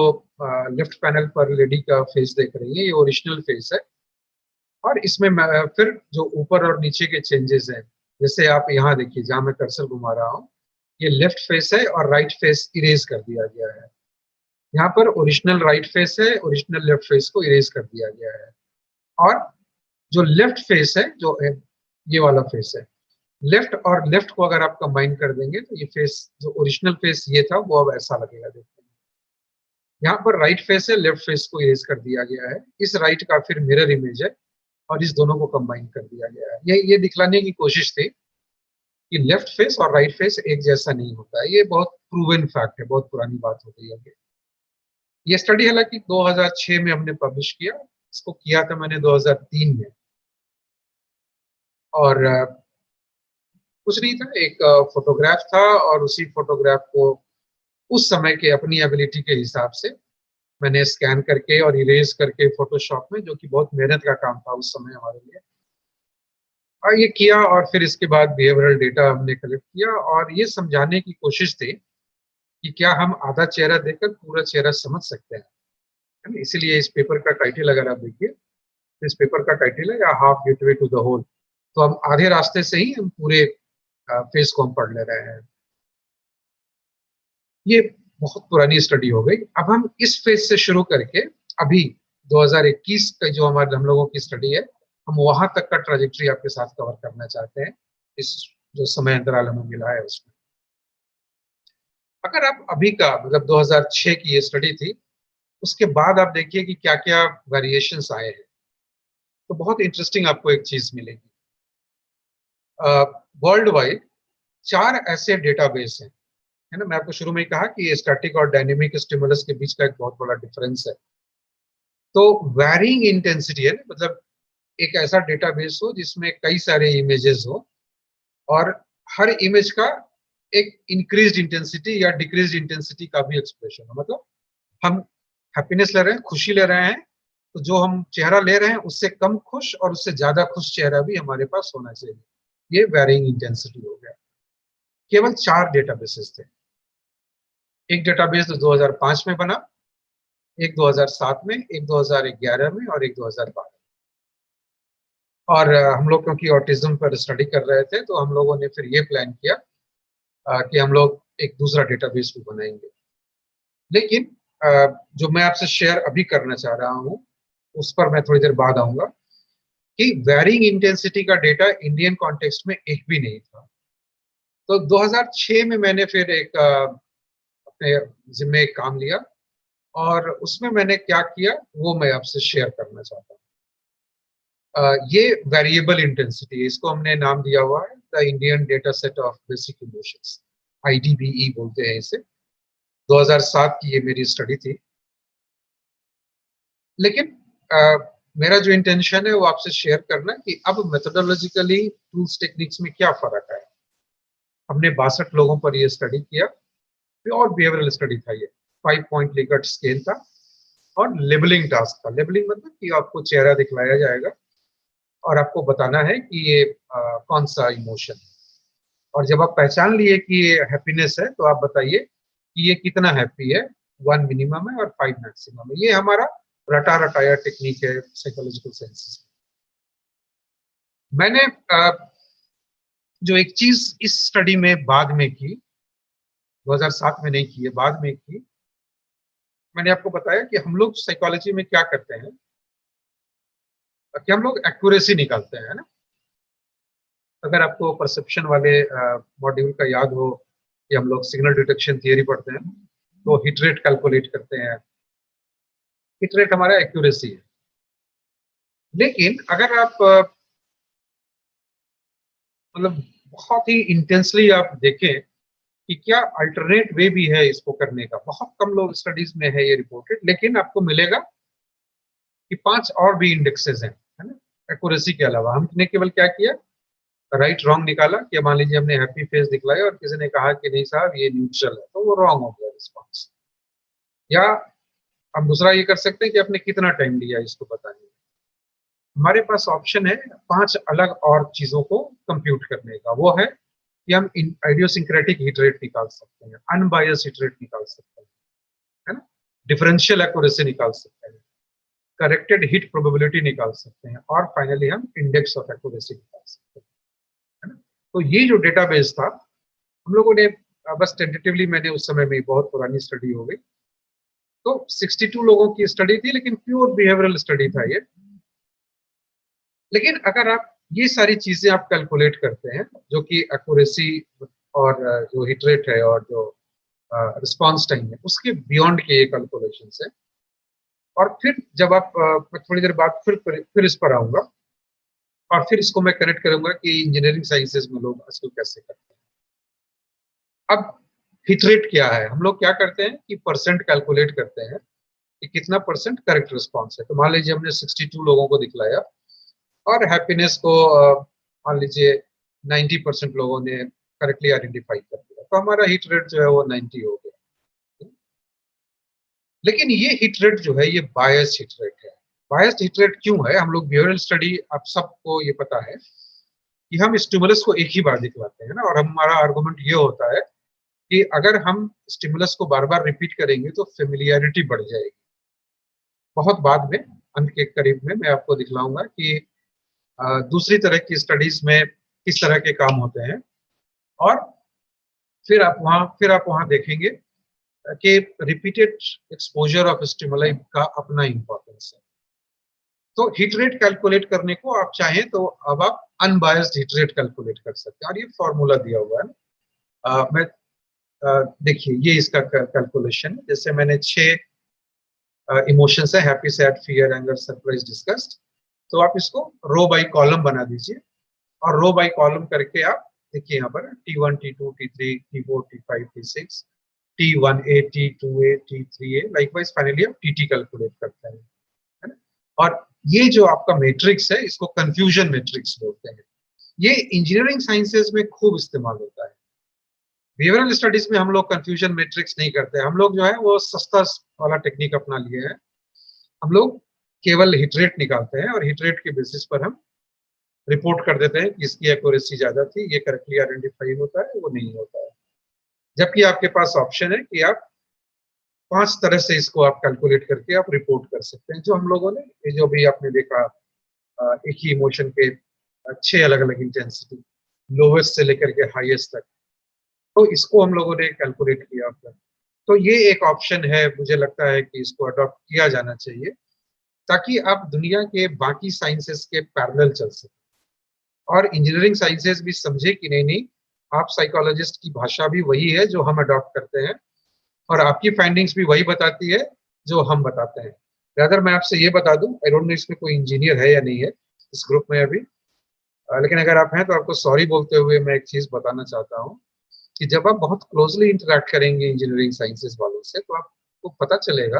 लेफ्ट पैनल पर लेडी का फेस देख रही है ये ओरिजिनल फेस है, और इसमें फिर जो ऊपर और नीचे के चेंजेस हैं, जैसे आप यहाँ देखिए जहाँ मैं कर्सर घुमा रहा हूँ, ये लेफ्ट फेस है और राइट फेस इरेज कर दिया गया है। यहाँ पर ओरिजिनल राइट फेस है, ओरिजिनल लेफ्ट फेस को इरेज कर दिया गया है। और जो लेफ्ट फेस है, जो ये वाला फेस है, लेफ्ट और लेफ्ट को अगर आप कंबाइन कर देंगे तो ये फेस, जो ओरिजिनल फेस ये था वो अब ऐसा लगेगा। देखते हैं यहाँ पर राइट फेस है, लेफ्ट फेस को इरेज कर दिया गया है, इस राइट का फिर मिरर इमेज है और इस दोनों को कंबाइन कर दिया गया है। ये दिखलाने की कोशिश थी कि लेफ्ट फेस और राइट फेस एक जैसा नहीं होता है। ये बहुत प्रूवन फैक्ट है, बहुत पुरानी बात हो गई है। ये स्टडी हालांकि 2006 में हमने पब्लिश किया, इसको किया था मैंने 2003 में। और कुछ नहीं था, एक फोटोग्राफ था, और उसी फोटोग्राफ को उस समय के अपनी एबिलिटी के हिसाब से मैंने स्कैन करके और इरेज करके फोटोशॉप में, जो कि बहुत मेहनत का काम था उस समय हमारे लिए, और ये किया। और फिर इसके बाद बिहेवियरल डेटा हमने कलेक्ट किया और ये समझाने की कोशिश थी कि क्या हम आधा चेहरा देखकर पूरा चेहरा समझ सकते हैं, है ना। इसीलिए इस पेपर का टाइटल अगर आप देखिए, इस पेपर का टाइटल है half gateway to the whole. तो हम आधे रास्ते से ही हम पूरे फेस को हम पढ़ ले रहे हैं। ये बहुत पुरानी स्टडी हो गई। अब हम इस फेज से शुरू करके अभी 2021 का जो हम लोगों की स्टडी है, हम वहां तक का ट्रेजेक्ट्री आपके साथ कवर करना चाहते हैं इस जो समय अंतराल हमें मिला है उसमें। अगर आप अभी का मतलब 2006 की ये स्टडी थी, उसके बाद आप देखिए कि क्या क्या वेरिएशंस आए हैं, तो बहुत इंटरेस्टिंग आपको एक चीज मिलेगी। वर्ल्ड वाइड 4 ऐसे डेटाबेस हैं, है ना। मैं आपको शुरू में ही कहा कि स्टैटिक और डायनेमिक स्टिमुलस के बीच का एक बहुत बड़ा डिफरेंस है। तो वैरिंग इंटेंसिटी है, मतलब एक ऐसा डेटाबेस हो जिसमें कई सारे इमेजेस हो और हर इमेज का एक इंक्रीज्ड इंटेंसिटी या डिक्रीज्ड इंटेंसिटी का भी एक्सप्रेशन हो। मतलब हम हैप्पीनेस ले रहे हैं, खुशी ले रहे हैं, तो जो हम चेहरा ले रहे हैं उससे कम खुश और उससे ज्यादा खुश चेहरा भी हमारे पास होना चाहिए। ये वैरिंग इंटेंसिटी हो गया। केवल 4 डेटाबेसेस थे। एक डेटाबेस 2005 में बना, एक 2007 में, एक 2011 में और एक 2012। और हम लोग क्योंकि ऑटिज्म पर स्टडी कर रहे थे, तो हम लोगों ने फिर ये प्लान किया कि हम लोग एक दूसरा डेटाबेस भी बनाएंगे। लेकिन जो मैं आपसे शेयर अभी करना चाह रहा हूँ उस पर मैं थोड़ी देर बाद आऊंगा कि वैरिंग इंटेंसिटी का डेटा इंडियन कॉन्टेक्स्ट में एक भी नहीं था। तो 2006 में मैंने फिर एक अपने जिम्मे एक काम लिया और उसमें मैंने क्या किया वो मैं आपसे शेयर करना चाहता हूँ। ये वेरिएबल इंटेंसिटी, इसको हमने नाम दिया हुआ है the Indian data set of basic emotions, IDBE बोलते हैं इसे। 2007 की ये मेरी स्टडी थी। लेकिन मेरा जो इंटेंशन है वो आपसे शेयर करना कि अब मेथोडोलॉजिकली टूल्स टेक्निक्स में क्या फर्क है। हमने 62 लोगों पर ये स्टडी किया, प्योर बिहेवियरल स्टडी था ये। 5 पॉइंट लिकर्ट स्केल था और लेबलिंग टास्क था। लेबलिंग मतलब कि आपको चेहरा दिखलाया जाएगा और आपको बताना है कि ये कौन सा इमोशन है। और जब आप पहचान लिए कि ये हैप्पीनेस है, तो आप बताइए कि ये कितना हैप्पी है, 1 मिनिमम है और 5 मैक्सिमम है। ये हमारा रटा रटाया टेक्निक है साइकोलॉजिकल साइंसेस। मैंने जो एक चीज इस स्टडी में बाद में की, 2007 में नहीं की है, बाद में की, मैंने आपको बताया कि हम लोग साइकोलॉजी में क्या करते हैं कि हम लोग एक्यूरेसी निकालते हैं ना। अगर आपको परसेप्शन वाले मॉड्यूल का याद हो कि हम लोग सिग्नल डिटेक्शन थियरी पढ़ते हैं, तो हिट रेट कैलकुलेट करते हैं। हिट रेट हमारा एक्यूरेसी है। लेकिन अगर आप मतलब बहुत ही इंटेंसली आप देखें कि क्या अल्टरनेट वे भी है इसको करने का, बहुत कम लोग स्टडीज में है ये रिपोर्टेड, लेकिन आपको मिलेगा कि 5 और भी इंडेक्सेस हैं, है ना। एक्यूरेसी के अलावा हमने केवल क्या किया, राइट रॉन्ग निकाला कि मान लीजिए हमने हैप्पी फेस दिखलाया और किसी ने कहा कि नहीं साहब ये न्यूट्रल है, तो वो रॉन्ग हो गया रिस्पॉन्स। या हम दूसरा ये कर सकते हैं कि आपने कितना टाइम लिया इसको बताने में। हमारे पास ऑप्शन है 5 अलग और चीजों को कंप्यूट करने का। वो है कि हम आइडियोसिंक्रेटिक हिट रेट निकाल सकते हैं, अनबायस हिट रेट निकाल सकते हैं, है ना, डिफरेंशियल एक्यूरेसी निकाल सकते हैं, करेक्टेड हिट प्रोबेबिलिटी निकाल सकते हैं और फाइनली हम इंडेक्स ऑफ एक्यूरेसी निकाल सकते हैं, है ना। तो ये जो डेटाबेस था हम लोगों ने बस टेंटेटिवली, मैंने उस समय में, बहुत पुरानी स्टडी हो गई, तो 62 लोगों की स्टडी थी, लेकिन प्योर बिहेवियरल स्टडी था ये। लेकिन अगर आप ये सारी चीजें आप कैलकुलेट करते हैं, जो कि एक्यूरेसी और जो हिट रेट है और जो रिस्पांस टाइम है, उसके बियॉन्ड के ये कैलकुलेशन है। और फिर जब आप मैं थोड़ी देर बाद फिर इस पर आऊंगा और फिर इसको मैं कनेक्ट करूंगा कि इंजीनियरिंग साइंसेज में लोग आजकल कैसे करते हैं। अब हिट रेट क्या है, हम लोग क्या करते हैं कि परसेंट कैलकुलेट करते हैं कि कितना परसेंट करेक्ट रिस्पॉन्स है। तो मान लीजिए हमने 62 लोगों को दिखलाया और हैप्पीनेस को मान लीजिए 90% लोगों ने करेक्टली आइडेंटिफाई कर दिया, तो हमारा हिट रेट जो है वो 90 हो गया। लेकिन ये हिट रेट जो है ये बायस हिट रेट है। बायस्ड हिट रेट क्यों है? हम लोग बिहेवियरल स्टडी, आप सबको ये पता है कि हम स्टिमुलस को एक ही बार दिखलाते हैं ना, और हमारा आर्गुमेंट ये होता है कि अगर हम स्टिमुलस को बार बार रिपीट करेंगे तो फेमिलियरिटी बढ़ जाएगी। बहुत बाद में, अंत के करीब में, मैं आपको दिखलाऊंगा कि दूसरी तरह की स्टडीज में किस तरह के काम होते हैं। और फिर आप वहां देखेंगे कि रिपीटेड एक्सपोजर ऑफ स्टिमुलाई का अपना इंपॉर्टेंस है। तो हिट रेट कैलकुलेट करने को आप चाहें तो अब आप अनबायस्ड हिट रेट कैलकुलेट कर सकते हैं, और ये फॉर्मूला दिया हुआ है। मैं देखिए ये इसका कैलकुलेशन, जैसे मैंने 6 इमोशंस है, happy, sad, fear, anger, surprise, disgust. तो आप इसको रो बाय कॉलम बना दीजिए, और रो बाय कॉलम करके आप देखिए यहाँ पर T1, T2, T3, T4, T5, T6, T1A, T2A, T3A, likewise finally आप TT कैलकुलेट करते हैं, है ना। और ये जो आपका मैट्रिक्स है इसको कंफ्यूजन मैट्रिक्स बोलते हैं। ये इंजीनियरिंग साइंसेज में खूब इस्तेमाल होता है। बिहेवियरल स्टडीज में हम लोग कंफ्यूजन मैट्रिक्स नहीं करते, हम लोग जो है वो सस्ता वाला टेक्निक अपना लिए है। हम लोग केवल हिट रेट निकालते हैं और हिट रेट के बेसिस पर हम रिपोर्ट कर देते हैं कि इसकी एक्यूरेसी ज्यादा थी, ये करेक्टली आइडेंटिफाई होता है, वो नहीं होता है। जबकि आपके पास ऑप्शन है कि आप 5 तरह से इसको आप कैलकुलेट करके आप रिपोर्ट कर सकते हैं। जो हम लोगों ने, ये जो भी आपने देखा, एक ही इमोशन के 6 अलग अलग इंटेंसिटी, लोवेस्ट से लेकर के हाईएस्ट तक, तो इसको हम लोगों ने कैलकुलेट किया अपना। तो ये एक ऑप्शन है, मुझे लगता है कि इसको अडॉप्ट किया जाना चाहिए, ताकि आप दुनिया के बाकी साइंसेस के पैरेलल चल सके, और इंजीनियरिंग साइंसेस भी समझे कि नहीं नहीं, आप साइकोलॉजिस्ट की भाषा भी वही है जो हम अडॉप्ट करते हैं, और आपकी फाइंडिंग्स भी वही बताती है जो हम बताते हैं। अगर मैं आपसे ये बता दूं, आई डोंट नो इसमें कोई इंजीनियर है या नहीं है इस ग्रुप में अभी, लेकिन अगर आप हैं तो आपको सॉरी बोलते हुए मैं एक चीज बताना चाहता हूँ कि जब आप बहुत क्लोजली इंटरेक्ट करेंगे इंजीनियरिंग साइंसेस वालों से, तो आपको पता चलेगा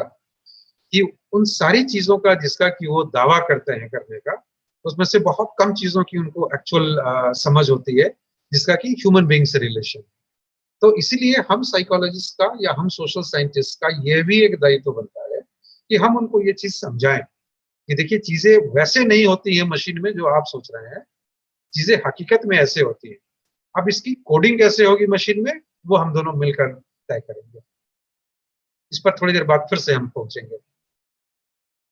कि उन सारी चीजों का जिसका कि वो दावा करते हैं करने का, उसमें से बहुत कम चीजों की उनको एक्चुअल समझ होती है, जिसका कि ह्यूमन बीइंग से रिलेशन। तो इसीलिए हम साइकोलॉजिस्ट का या हम सोशल साइंटिस्ट का ये भी एक दायित्व बनता है कि हम उनको ये चीज समझाएं कि देखिए चीजें वैसे नहीं होती है मशीन में जो आप सोच रहे हैं, चीजें हकीकत में ऐसे होती है। अब इसकी कोडिंग कैसे होगी मशीन में, वो हम दोनों मिलकर तय करेंगे। इस पर थोड़ी देर बाद फिर से हम पहुंचेंगे।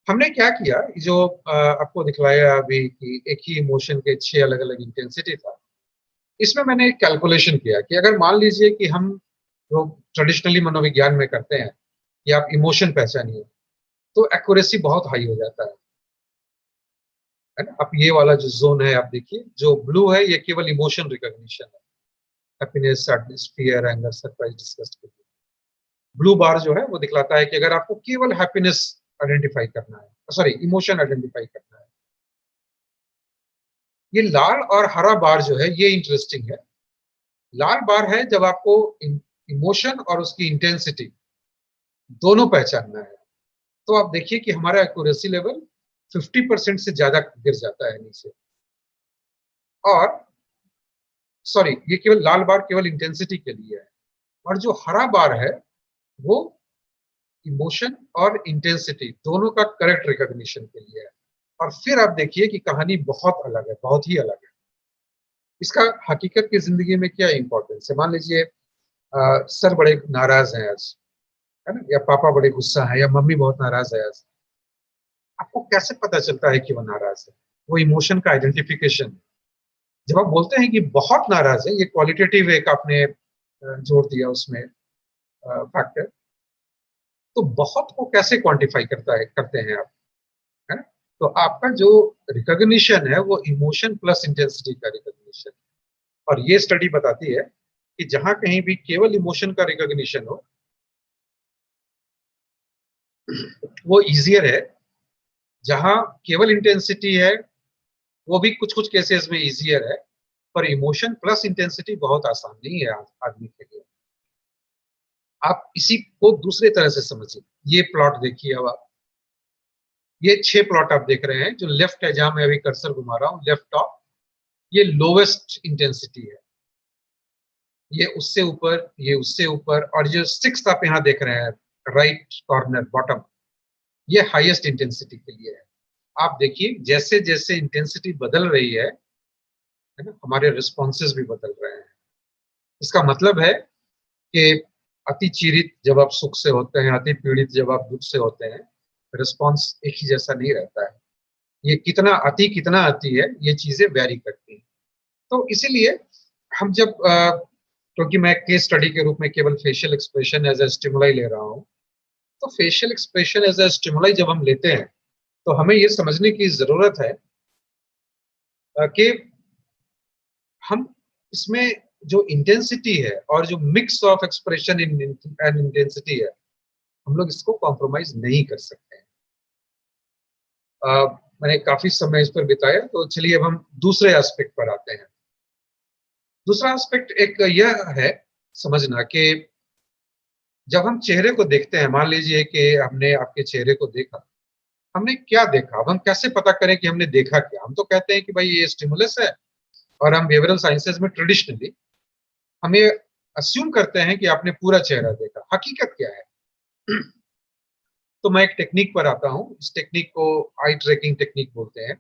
हमने क्या किया, जो आपको दिखलाया अभी कि एक ही इमोशन के 6 अलग अलग इंटेंसिटी था, इसमें मैंने एक कैलकुलेशन किया कि अगर मान लीजिए कि हम जो ट्रेडिशनली मनोविज्ञान में करते हैं कि आप इमोशन पहचानिए, तो एक्यूरेसी बहुत हाई हो जाता है ना। अब ये वाला जो जोन है आप देखिए, जो ब्लू है ये केवल इमोशन रिकॉग्निशन है, happiness, sadness, fear, anger, surprise, disgust के लिए। ब्लू बार जो है वो दिखलाता है कि अगर आपको केवल हैप्पीनेस आइडेंटिफाई करना है, सॉरी इमोशन आइडेंटिफाई करना है। ये लाल और हरा बार जो है ये इंटरेस्टिंग है। लाल बार है जब आपको इमोशन और उसकी इंटेंसिटी दोनों पहचानना है, तो आप देखिए कि हमारा एक्यूरेसी लेवल 50% से ज्यादा गिर जाता है नीचे। और सॉरी, ये केवल लाल बार केवल इंटेंसिटी के लिए है, और जो हरा बार है वो इमोशन और इंटेंसिटी दोनों का करेक्ट रिकॉग्निशन के लिए है। और फिर आप देखिए कि कहानी बहुत अलग है, बहुत ही अलग है। इसका हकीकत की जिंदगी में क्या इंपॉर्टेंस है। मान लीजिए सर बड़े नाराज हैं आज, है ना, या पापा बड़े गुस्सा है, या मम्मी बहुत नाराज है आज। आपको कैसे पता चलता है कि वो नाराज है? वो इमोशन का आइडेंटिफिकेशन। जब आप बोलते हैं कि बहुत नाराज है, ये क्वालिटेटिव एक आपने जोड़ दिया उसमें फैक्टर, तो बहुत को कैसे क्वांटिफाई करते हैं आप, है ना। तो आपका जो रिकॉग्निशन है वो इमोशन प्लस इंटेंसिटी का रिकॉग्निशन, और ये स्टडी बताती है कि जहां कहीं भी केवल इमोशन का रिकॉग्निशन हो वो इजियर है, जहां केवल इंटेंसिटी है वो भी कुछ कुछ केसेस में इजियर है, पर इमोशन प्लस इंटेंसिटी बहुत आसान नहीं है आदमी के लिए। आप इसी को दूसरे तरह से समझिए। ये प्लॉट देखिए, अब आप ये 6 प्लॉट आप देख रहे हैं, जो लेफ्ट है जहां मैं अभी कर्सर घुमा रहा हूं, लेफ्ट टॉप, ये लोवेस्ट इंटेंसिटी है, ये उससे ऊपर, ये उससे ऊपर, और जो 6th आप यहाँ देख रहे हैं राइट कॉर्नर बॉटम, ये हाईएस्ट इंटेंसिटी के लिए है। आप देखिए जैसे जैसे इंटेंसिटी बदल रही है ना, हमारे रिस्पॉन्सेज भी बदल रहे हैं। इसका मतलब है कि अति चीरित जब आप सुख से होते हैं, अति पीड़ित जब आप दुख से होते हैं, रिस्पॉन्स एक ही जैसा नहीं रहता है। ये कितना अति है, ये चीजें वैरी करती हैं। तो इसीलिए हम जब क्योंकि मैं केस स्टडी के रूप में केवल facial expression as a stimuli ले रहा हूँ, तो facial expression as a stimuli जब हम लेते हैं तो हमें ये समझने की जरूरत है कि हम इसमें जो इंटेंसिटी है और जो mix of expression in and intensity है, हम लोग इसको कॉम्प्रोमाइज नहीं कर सकते हैं। मैंने काफी समय इस पर बिताया, तो चलिए अब हम दूसरे एस्पेक्ट पर आते हैं। दूसरा एस्पेक्ट एक यह है समझना कि जब हम चेहरे को देखते हैं, मान लीजिए कि हमने आपके चेहरे को देखा, हमने क्या देखा, अब हम कैसे पता करें कि हमने देखा क्या? हम तो कहते हैं कि भाई ये स्टिमुलस है, और हम बिहेवियरल साइंसेज में ट्रेडिशनली हम ये अस्यूम करते हैं कि आपने पूरा चेहरा देखा। हकीकत क्या है? तो मैं एक टेक्निक पर आता हूँ। इस टेक्निक को आई ट्रैकिंग टेक्निक बोलते हैं।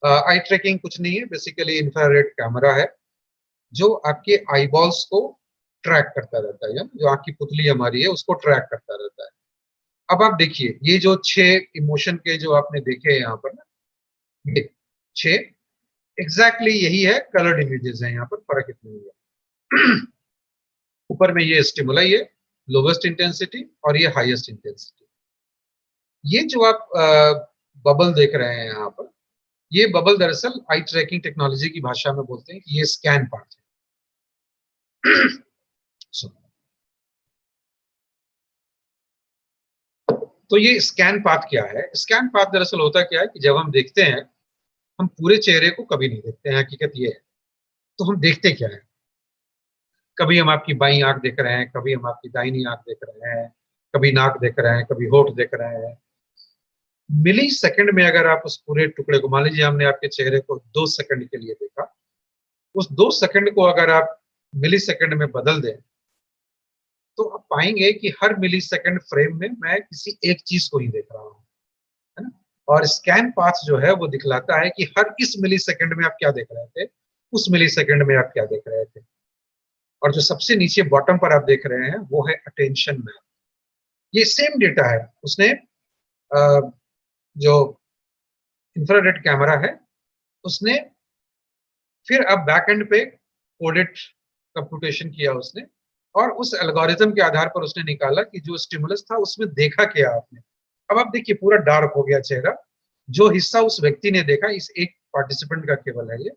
आई ट्रैकिंग कुछ नहीं है, बेसिकली इंफ्रारेड कैमरा है जो आपके आईबॉल्स को ट्रैक करता रहता है, जो आंख की पुतली हमारी है उसको ट्रैक करता रहता है। अब आप देखिए, ये जो 6 इमोशन के जो आपने देखे हैं यहाँ पर ना, ये 6 एग्जैक्टली यही है, कलर्ड इमेजेस हैं, यहाँ पर फर्क इतना ही है। ऊपर में ये स्टिमुलाई है, लोवेस्ट इंटेंसिटी, और ये हाईएस्ट इंटेंसिटी। ये जो आप बबल देख रहे हैं यहाँ पर, ये बबल दरअसल आई ट्रैकिंग टेक्नोलॉजी की भाषा में बोलते हैं कि ये स्कैन पार्ट है। तो ये स्कैन पाथ क्या है? स्कैन पाथ दरअसल होता क्या है कि जब हम देखते हैं, हम पूरे चेहरे को कभी नहीं देखते हैं, हकीकत ये है। तो हम देखते क्या है? कभी हम आपकी बाईं आंख देख रहे हैं, कभी हम आपकी दाहिनी आंख देख रहे हैं, कभी नाक देख रहे हैं, कभी होठ देख रहे हैं। मिली सेकंड में अगर आप उस पूरे टुकड़े को, मान लीजिए हमने आपके चेहरे को 2 सेकंड के लिए देखा, उस 2 सेकंड को अगर आप मिली सेकंड में बदल दें, तो आप पाएंगे कि हर मिली सेकंड फ्रेम में मैं किसी एक चीज को ही देख रहा हूँ, है ना? और स्कैन पाथ जो है वो दिखलाता है कि हर इस मिली सेकंड में आप क्या देख रहे थे, उस मिली सेकंड में आप क्या देख रहे थे। और जो सबसे नीचे बॉटम पर आप देख रहे हैं वो है अटेंशन मैप। ये सेम डेटा है, उसने जो इंफ्रारेड कैमरा है उसने फिर अब बैक एंड पे कोडेड कंप्यूटेशन किया उसने, और उस एल्गोरिथम के आधार पर उसने निकाला कि जो स्टिमुलस था उसमें देखा क्या आपने। अब आप देखिए, पूरा डार्क हो गया चेहरा। जो हिस्सा उस व्यक्ति ने देखा, इस एक पार्टिसिपेंट का केवल है ये।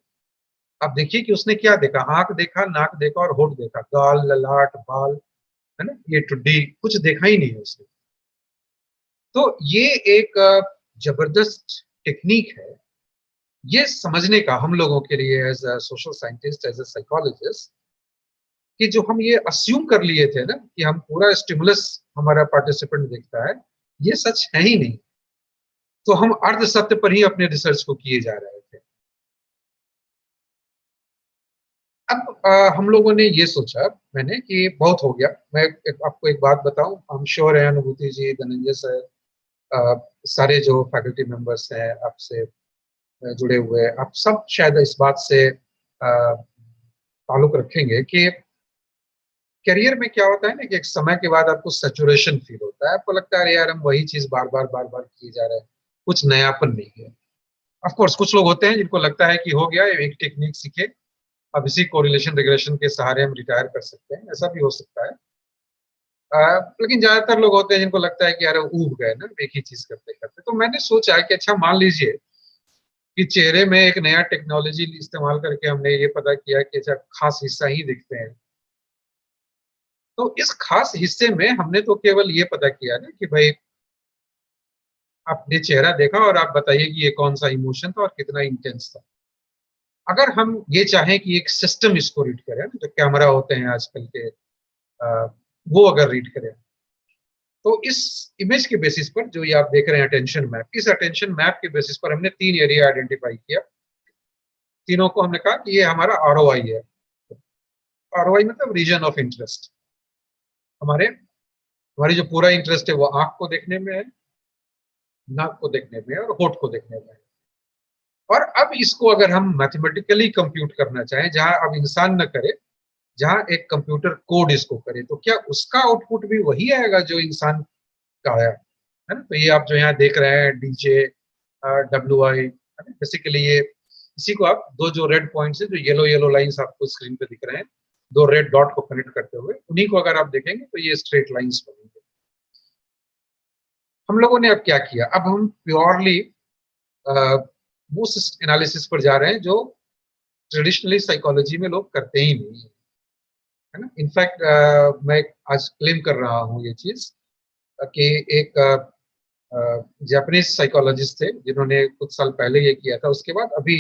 आप देखिए कि उसने क्या देखा, आंख देखा, नाक देखा और होठ देखा, गाल, ललाट, बाल, है ना, ये टुड्डी, कुछ देखा ही नहीं है उसने। तो ये एक जबरदस्त टेक्निक है ये समझने का हम लोगों के लिए, as a social scientist, as a psychologist, कि जो हम ये अस्यूम कर लिए थे ना कि हम पूरा स्टिमुलस हमारा पार्टिसिपेंट देखता है, ये सच है ही नहीं। तो हम अर्ध सत्य पर ही अपने रिसर्च को किए जा रहे थे। अब हम लोगों ने ये सोचा, मैंने, कि बहुत हो गया। मैं आपको एक बात बताऊं, हम श्योर है अनुभूति जी, धनंजय सर, सारे जो फैकल्टी मेंबर्स हैं आपसे जुड़े हुए, आप सब शायद इस बात से ताल्लुक रखेंगे कि करियर में क्या होता है ना कि एक समय के बाद आपको सैचुरेशन फील होता है। आपको लगता है यार हम वही चीज बार बार किए जा रहे हैं, कुछ नयापन नहीं है। ऑफ कोर्स कुछ लोग होते हैं जिनको लगता है कि हो गया, एक टेक्निक सीखे, अब इसी कोरिलेशन रिग्रेशन के सहारे हम रिटायर कर सकते हैं, ऐसा भी हो सकता है। लेकिन ज्यादातर लोग होते हैं जिनको लगता है कि यार ऊब गए ना एक ही चीज करते करते। तो मैंने सोचा कि अच्छा, मान लीजिए कि चेहरे में एक नया टेक्नोलॉजी इस्तेमाल करके हमने ये पता किया कि अच्छा खास हिस्सा ही दिखते हैं। तो इस खास हिस्से में हमने तो केवल ये पता किया ना कि भाई आपने चेहरा देखा और आप बताइए कि ये कौन सा इमोशन था और कितना इंटेंस था। अगर हम ये चाहें कि एक सिस्टम इसको रीड करे, जो कैमरा होते हैं आजकल के, वो अगर रीड करें, तो इस इमेज के बेसिस पर जो ये आप देख रहे हैं अटेंशन मैप, इस अटेंशन मैप के बेसिस पर हमने 3 एरिया आइडेंटिफाई किया। तीनों को हमने कहा कि ये हमारा ROI है। ROI मतलब रीजन ऑफ इंटरेस्ट। हमारी जो पूरा इंटरेस्ट है वो आंख को देखने में है, नाक को देखने में है और होठ को देखने में है। और अब इसको अगर हम मैथमेटिकली कंप्यूट करना चाहें, जहां अब इंसान न करे, जहां एक कंप्यूटर कोड इसको करे, तो क्या उसका आउटपुट भी वही आएगा जो इंसान का है ना? तो ये आप जो यहाँ देख रहे हैं DJ, WI, बेसिकली ये, इसी को आप, दो जो रेड पॉइंट्स है, जो येलो येलो लाइंस आपको स्क्रीन पे दिख रहे हैं, दो रेड डॉट को कनेक्ट करते हुए, उन्हीं को अगर आप देखेंगे तो ये स्ट्रेट लाइंस बनेंगे। हम लोगों ने अब क्या किया, अब हम प्योरली उस एनालिसिस पर जा रहे हैं जो ट्रेडिशनली साइकोलॉजी में लोग करते ही नहीं है ना। इनफैक्ट मैं आज क्लेम कर रहा हूँ ये चीज कि एक जापानीज साइकोलॉजिस्ट थे जिन्होंने कुछ साल पहले ये किया था, उसके बाद अभी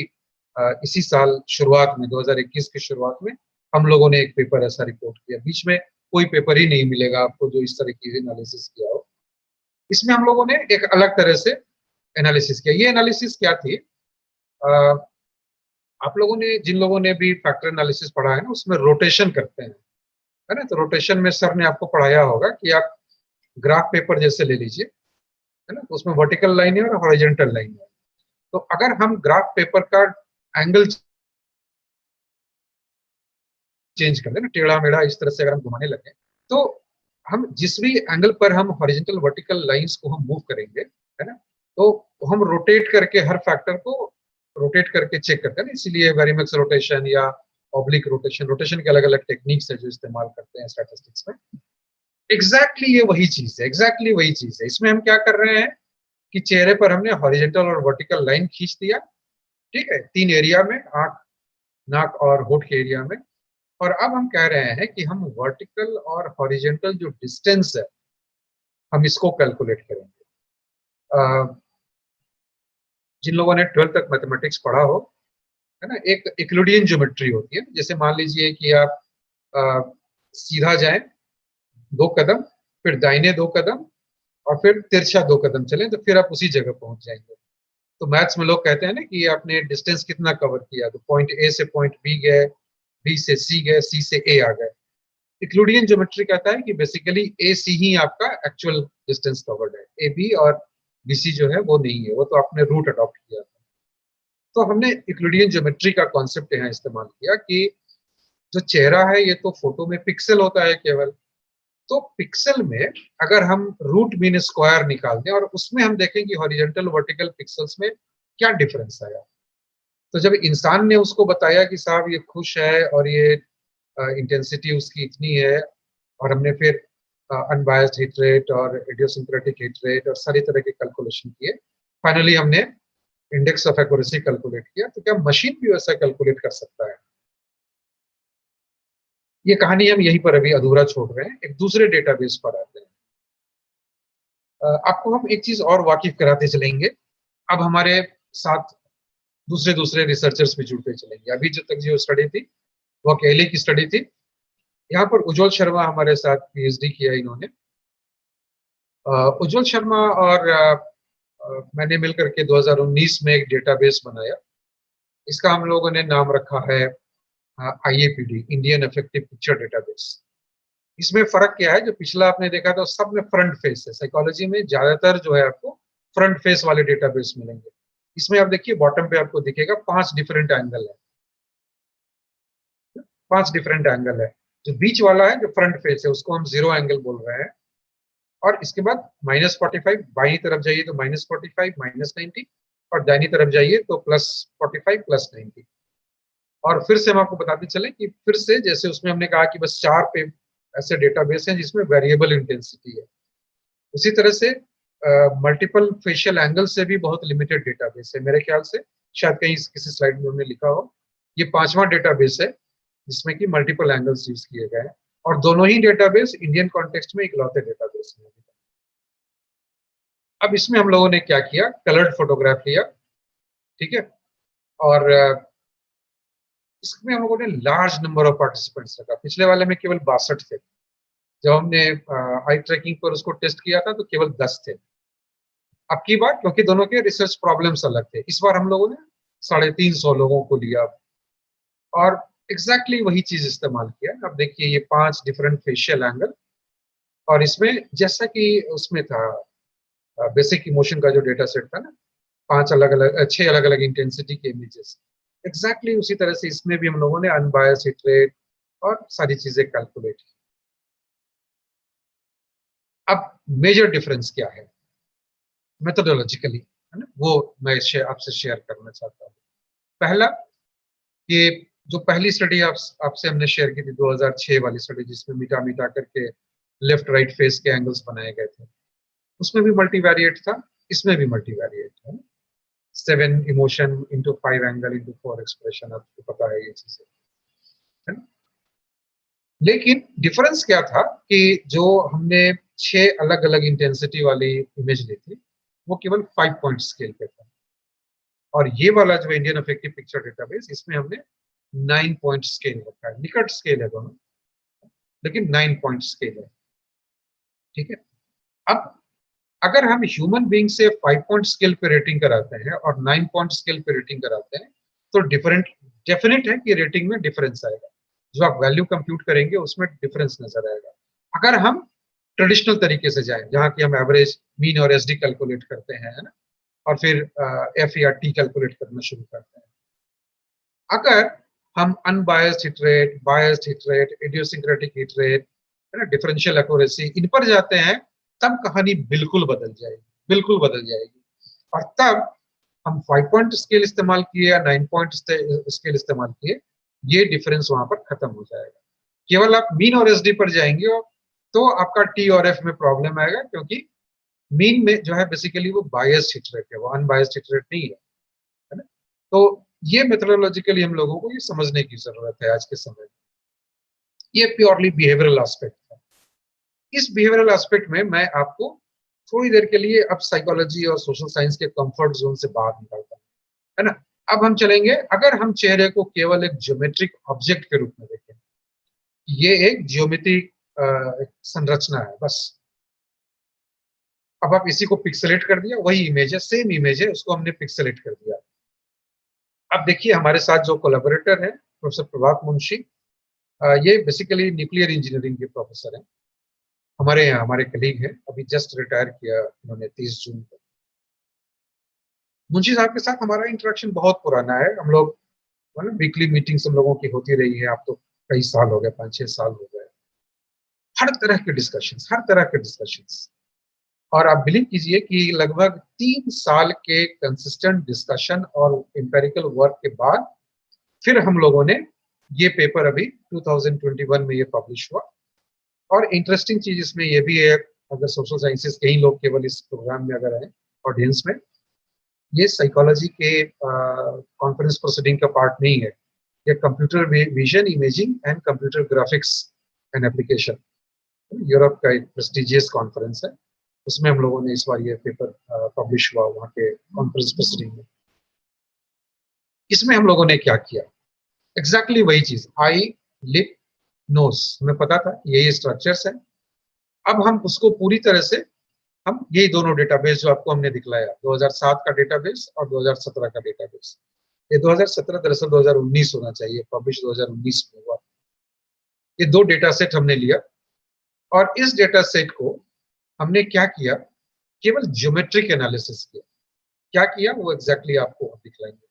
इसी साल शुरुआत में 2021 की शुरुआत में हम लोगों ने एक पेपर ऐसा रिपोर्ट किया। बीच में कोई पेपर ही नहीं मिलेगा आपको जो इस तरह की एनालिसिस किया हो। इसमें हम लोगों ने एक अलग तरह से एनालिसिस किया। ये एनालिसिस क्या थी, आप लोगों ने, जिन लोगों ने भी फैक्टर एनालिसिस पढ़ा है ना, उसमें रोटेशन करते हैं, है ना। तो रोटेशन में सर ने आपको पढ़ाया होगा कि आप ग्राफ पेपर जैसे ले लीजिए, है ना, तो उसमें वर्टिकल लाइन है और हॉरिजॉन्टल लाइन है। तो अगर हम ग्राफ पेपर का एंगल चेंज कर दें ना, टेढ़ा मेढ़ा इस तरह से अगर हम घुमाने लगे, तो हम जिस भी एंगल पर हम हॉरिजॉन्टल वर्टिकल लाइंस को हम मूव करेंगे, है ना, तो हम रोटेट करके हर फैक्टर को रोटेट करके चेक करते हैं ना। इसीलिए वेरिमेक्स रोटेशन या ऑब्लिक रोटेशन, रोटेशन के अलग अलग टेक्निक्स है जो इस्तेमाल करते हैं स्टैटिस्टिक्स में। एग्जैक्टली ये वही चीज है, एग्जैक्टली वही चीज है। इसमें हम क्या कर रहे हैं कि चेहरे पर हमने हॉरिजॉन्टल और वर्टिकल लाइन खींच दिया, ठीक है, 3 एरिया में, आंख, नाक और होठ के एरिया में। और अब हम कह रहे हैं कि हम वर्टिकल और हॉरिजॉन्टल जो डिस्टेंस है, हम इसको कैलकुलेट करेंगे। जिन लोगों ने 12th तक मैथमेटिक्स पढ़ा हो, है ना, एक यूक्लिडियन ज्योमेट्री होती है। जैसे मान लीजिए कि आप सीधा जाएं 2 कदम, फिर दाहिने 2 कदम और फिर तिरछा 2 कदम चलें, तो फिर आप उसी जगह पहुंच जाएंगे। तो मैथ्स में लोग कहते हैं ना कि आपने डिस्टेंस कितना कवर किया, तो पॉइंट ए से पॉइंट बी गए, बी से सी गए, सी से ए आ गए। यूक्लिडियन ज्योमेट्री कहता है कि बेसिकली ए सी ही आपका एक्चुअल डिस्टेंस कवर्ड है, ए बी और बी सी जो है वो नहीं है, वो तो आपने रूट अडॉप्ट किया था। तो हमने यूक्लिडियन ज्योमेट्री का कॉन्सेप्ट यहाँ इस्तेमाल किया कि जो चेहरा है ये तो फोटो में पिक्सल होता है केवल, तो पिक्सल में अगर हम रूट मीन स्क्वायर निकाल दें और उसमें हम देखें कि हॉरिजॉन्टल वर्टिकल पिक्सल्स में क्या डिफरेंस आया। तो जब इंसान ने उसको बताया कि साहब ये खुश है और ये इंटेंसिटी उसकी इतनी है, और हमने फिर अनबायस्ड हिट रेट और इडियोसिंक्रेटिक हिट रेट और सारी तरह के कैलकुलेशन किए, फाइनली हमने इंडेक्स ऑफ एक्यूरेसी कैलकुलेट किया। तो क्या मशीन भी वैसा कैलकुलेट कर सकता है? ये कहानी हम यहीं पर अभी अधूरा छोड़ रहे हैं, एक दूसरे डेटाबेस पर आते हैं। आपको हम एक चीज और वाकिफ कराते चलेंगे, अब हमारे साथ दूसरे दूसरे रिसर्चर्स भी जुड़ते चलेंगे। अभी जो तक जो स्टडी थी वो अकेले की स्टडी थी। यहाँ पर उज्ज्वल शर्मा हमारे साथ पीएचडी किया इन्होंने। उज्ज्वल शर्मा और मैंने मिलकर के 2019 में एक डेटाबेस बनाया। इसका हम लोगों ने नाम रखा है IAPD, Indian affective picture database. इसमें फर्क क्या है, जो पिछला आपने देखा था सब में फ्रंट फेस है। साइकोलॉजी में ज्यादातर जो है आपको फ्रंट फेस वाले डेटाबेस मिलेंगे। इसमें आप देखिए बॉटम पे आपको दिखेगा 5 डिफरेंट एंगल है, 5 डिफरेंट एंगल है। जो बीच वाला है जो फ्रंट फेस है उसको हम 0 एंगल बोल रहे हैं। और इसके बाद -45, बाईं तरफ जाइए तो -45, -90, और दाहिनी तरफ जाइए तो +45, +90। और फिर से हम आपको बताते चले कि फिर से जैसे उसमें हमने कहा कि बस 4 पे ऐसे डेटाबेस हैं जिसमें वेरिएबल इंटेंसिटी है, उसी तरह से मल्टीपल फेशियल एंगल से भी बहुत लिमिटेड डेटाबेस है। मेरे ख्याल से शायद कहीं किसी स्लाइड में उन्होंने लिखा हो, ये 5वां डेटाबेस है जिसमें कि मल्टीपल एंगल्स यूज किए गए हैं। और दोनों ही डेटाबेस इंडियन कॉन्टेक्स्ट में इकलौते डेटाबेस हैं। अब इसमें हम लोगों ने क्या किया, कलर्ड फोटोग्राफ लिया, ठीक है, और इसमें हम लोगों ने लार्ज नंबर ऑफ पार्टिसिपेंट्स रखा। पिछले वाले में केवल 62 थे, जब हमने आई ट्रैकिंग पर उसको टेस्ट किया था तो केवल 10 थे। अब की बार क्योंकि दोनों के रिसर्च प्रॉब्लम्स अलग थे, इस बार हम लोगों ने 350 लोगों को लिया और एग्जैक्टली वही चीज इस्तेमाल किया। अब देखिए ये 5 डिफरेंट फेशियल एंगल, और इसमें जैसा कि उसमें था बेसिक इमोशन का जो डेटा सेट था ना, 6 अलग अलग इंटेंसिटी के इमेजेस, एग्जैक्टली उसी तरह से इसमें भी हम लोगों ने अनबायस्ड हिट रेट और सारी चीजें कैलकुलेट की। अब मेजर डिफरेंस क्या है मेथोडोलॉजिकली, है ना, वो मैं आपसे शेयर करना चाहता हूँ। पहला, कि जो पहली स्टडी आपसे हमने शेयर की थी 2006 वाली स्टडी, जिसमें मीटा मीटा करके लेफ्ट राइट फेस के एंगल्स बनाए गए थे, उसमें भी मल्टीवैरिएट था, इसमें भी मल्टीवैरिएट था। 7 emotion into 5 angle into 4 expression, आपको पता है ये चीजें, है ना। लेकिन डिफरेंस क्या था कि जो हमने 6 अलग अलग इंटेंसिटी वाली इमेज ली थी, वो केवल 5 पॉइंट स्केल पे था, और ये वाला जो इंडियन अफेक्टिव पिक्चर डेटाबेस, इसमें हमने 9 पॉइंट स्केल रखा है। निकट स्केल है दोनों, लेकिन 9 पॉइंट स्केल है, ठीक है। अब अगर हम ह्यूमन बीइंग से 5 पॉइंट स्केल पे रेटिंग कराते हैं और 9 पॉइंट स्केल पे रेटिंग कराते हैं, तो डेफिनेट है कि रेटिंग में डिफरेंस आएगा। जो आप वैल्यू कंप्यूट करेंगे उसमें डिफरेंस नजर आएगा। अगर हम ट्रेडिशनल तरीके से जाएं, जहां की हम एवरेज, मीन और एसडी कैलकुलेट करते हैं, है ना, और फिर एफ या टी कैलकुलेट करना शुरू करते हैं। अगर हम unbiased hit rate, biased hit rate, idiosyncratic hit rate, है ना, डिफरेंशियल एक्यूरेसी, इन पर जाते हैं, तब कहानी बिल्कुल बदल जाएगी, बिल्कुल बदल जाएगी। और तब हम 5 पॉइंट स्केल इस्तेमाल किए या 9 पॉइंट स्केल इस्तेमाल किए, ये डिफरेंस वहां पर खत्म हो जाएगा। केवल आप मीन और एसडी पर जाएंगे तो आपका टी और एफ में प्रॉब्लम आएगा, क्योंकि मीन में जो है बेसिकली वो बायस्ड हिट रेट है, वो अनबायस्ड हिट रेट नहीं है ना। तो ये मेथोडोलॉजिकली हम लोगों को ये समझने की जरूरत है आज के समय में। ये प्योरली बिहेवियरल एस्पेक्ट है। इस बिहेवियरल एस्पेक्ट में मैं आपको थोड़ी देर के लिए अब साइकोलॉजी और सोशल साइंस के कंफर्ट जोन से बाहर निकालता हूँ, है ना। अब हम चलेंगे, अगर हम चेहरे को केवल एक ज्योमेट्रिक ऑब्जेक्ट के रूप में देखें, ये एक ज्योमेट्रिक संरचना है बस। अब आप इसी को पिक्सेलेट कर दिया, वही इमेज है, सेम इमेज है, उसको हमने पिक्सेलेट कर दिया। अब देखिए हमारे साथ जो कोलैबोरेटर है प्रोफेसर प्रभात मुंशी, ये बेसिकली न्यूक्लियर इंजीनियरिंग के प्रोफेसर हैं, हमारे यहाँ हमारे कलीग हैं, अभी जस्ट रिटायर किया उन्होंने 30 जून को। मुंशी साहब के साथ हमारा इंटरेक्शन बहुत पुराना है, हम लोग मतलब वीकली मीटिंग्स हम लोगों की होती रही है, अब तो कई साल हो गए, 5-6 साल हो गए। हर तरह के डिस्कशंस, हर तरह के डिस्कशंस, और आप बिलीव कीजिए कि लगभग 3 साल के कंसिस्टेंट डिस्कशन और एम्पेरिकल वर्क के बाद फिर हम लोगों ने ये पेपर अभी 2021 में ये पब्लिश हुआ। और इंटरेस्टिंग चीज इसमें ये भी है, अगर सोशल साइंसेस के ही लोग केवल इस प्रोग्राम में अगर आए ऑडियंस में, ये साइकोलॉजी के कॉन्फ्रेंस प्रोसीडिंग का पार्ट नहीं है, ये computer vision imaging and computer graphics and application, Europe का एक प्रेस्टिजियस कॉन्फ्रेंस है, उसमें हम लोगों ने इस बार ये पेपर पब्लिश हुआ वहाँ के कॉन्फ्रेंस प्रोसीडिंग में। इसमें हम लोगों ने क्या किया, एग्जैक्टली वही चीज, आई, लिप, नोज, हमें पता था यही स्ट्रक्चर्स है। अब हम उसको पूरी तरह से, हम यही दोनों डेटाबेस जो आपको हमने दिखलाया, 2007 का डेटाबेस और 2017 का डेटाबेस, ये 2017 दरअसल 2019 होना चाहिए, पब्लिश 2019 में हुआ। ये 2 डेटा सेट हमने लिया, और इस डेटा सेट को हमने क्या किया, केवल ज्योमेट्रिक एनालिसिस किया। क्या किया वो एग्जैक्टली आपको दिखलाएंगे।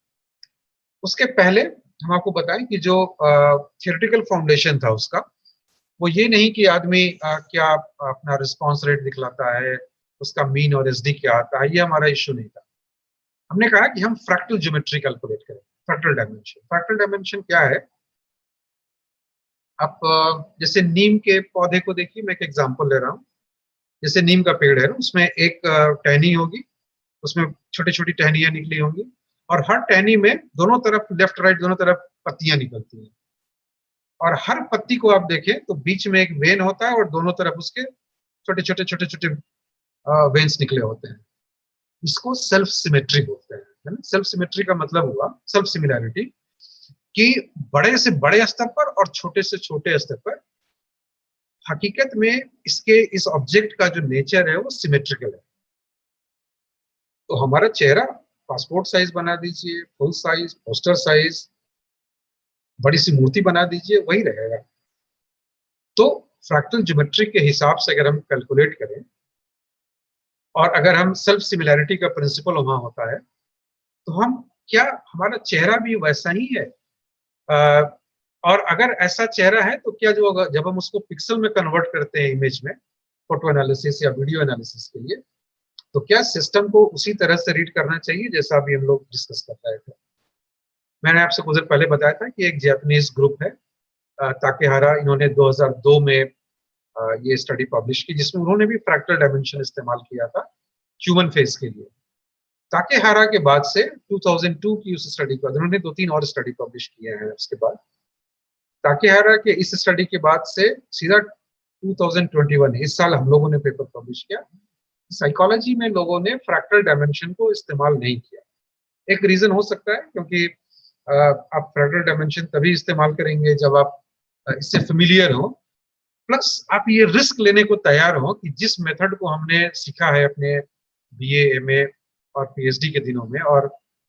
उसके पहले हम आपको बताएं कि जो थियोरेटिकल फाउंडेशन था उसका, वो ये नहीं कि आदमी क्या अपना रिस्पांस रेट दिखलाता है, उसका मीन और एसडी क्या आता है, ये हमारा इश्यू नहीं था। हमने कहा कि हम फ्रैक्टल ज्योमेट्री कैलकुलेट करें, फ्रैक्टल डायमेंशन। फ्रैक्टल डायमेंशन क्या है, आप जैसे नीम के पौधे को देखिए, मैं एक एग्जांपल ले रहा हूँ। जैसे नीम का पेड़ है ना, उसमें एक टहनी होगी, उसमें छोटी छोटी टहनियां निकली होंगी, और हर टहनी में दोनों तरफ, लेफ्ट राइट दोनों तरफ पत्तियां निकलती हैं। और हर पत्ती को आप देखें तो बीच में एक वेन होता है, और दोनों तरफ उसके छोटे छोटे छोटे छोटे वेन्स निकले होते हैं। इसको सेल्फ सिमेट्री बोलते हैं, है ना। सेल्फ सिमेट्री का मतलब हुआ सेल्फ सिमिलैरिटी, कि बड़े से बड़े स्तर पर और छोटे से छोटे स्तर पर हकीकत में इसके, इस ऑब्जेक्ट का जो नेचर है वो सिमेट्रिकल है। तो हमारा चेहरा पासपोर्ट साइज बना दीजिए, फुल साइज, पोस्टर साइज, बड़ी सी मूर्ति बना दीजिए, वही रहेगा। तो फ्रैक्टल ज्योमेट्री के हिसाब से अगर हम कैलकुलेट करें, और अगर हम सेल्फ सिमिलैरिटी का प्रिंसिपल वहां होता है, तो हम क्या, हमारा चेहरा भी वैसा ही है। और अगर ऐसा चेहरा है तो क्या, जो जब हम उसको पिक्सल में कन्वर्ट करते हैं इमेज में, फोटो एनालिसिस या वीडियो एनालिसिस के लिए, तो क्या सिस्टम को उसी तरह से रीड करना चाहिए जैसा अभी हम लोग डिस्कस कर रहे थे। मैंने आपसे कुछ देर पहले बताया था कि एक जापानीज ग्रुप है ताकेहारा, इन्होंने 2002 में ये स्टडी पब्लिश की जिसमें उन्होंने भी फ्रैक्टल डायमेंशन इस्तेमाल किया था ह्यूमन फेस के लिए। ताकेहारा के बाद से 2002 की उस स्टडी के बाद उन्होंने 2-3 और स्टडी पब्लिश किए हैं। उसके बाद ताकेहारा के इस स्टडी के बाद से सीधा 2021 इस साल हम लोगों ने पेपर पब्लिश किया। साइकोलॉजी में लोगों ने फ्रैक्टल डायमेंशन को इस्तेमाल नहीं किया। एक रीजन हो सकता है क्योंकि आप फ्रैक्टल डायमेंशन तभी इस्तेमाल करेंगे जब आप इससे फेमिलियर हो, प्लस आप ये रिस्क लेने को तैयार हो कि जिस मेथड को हमने सीखा है अपने बीए, एमए और पीएचडी के दिनों में और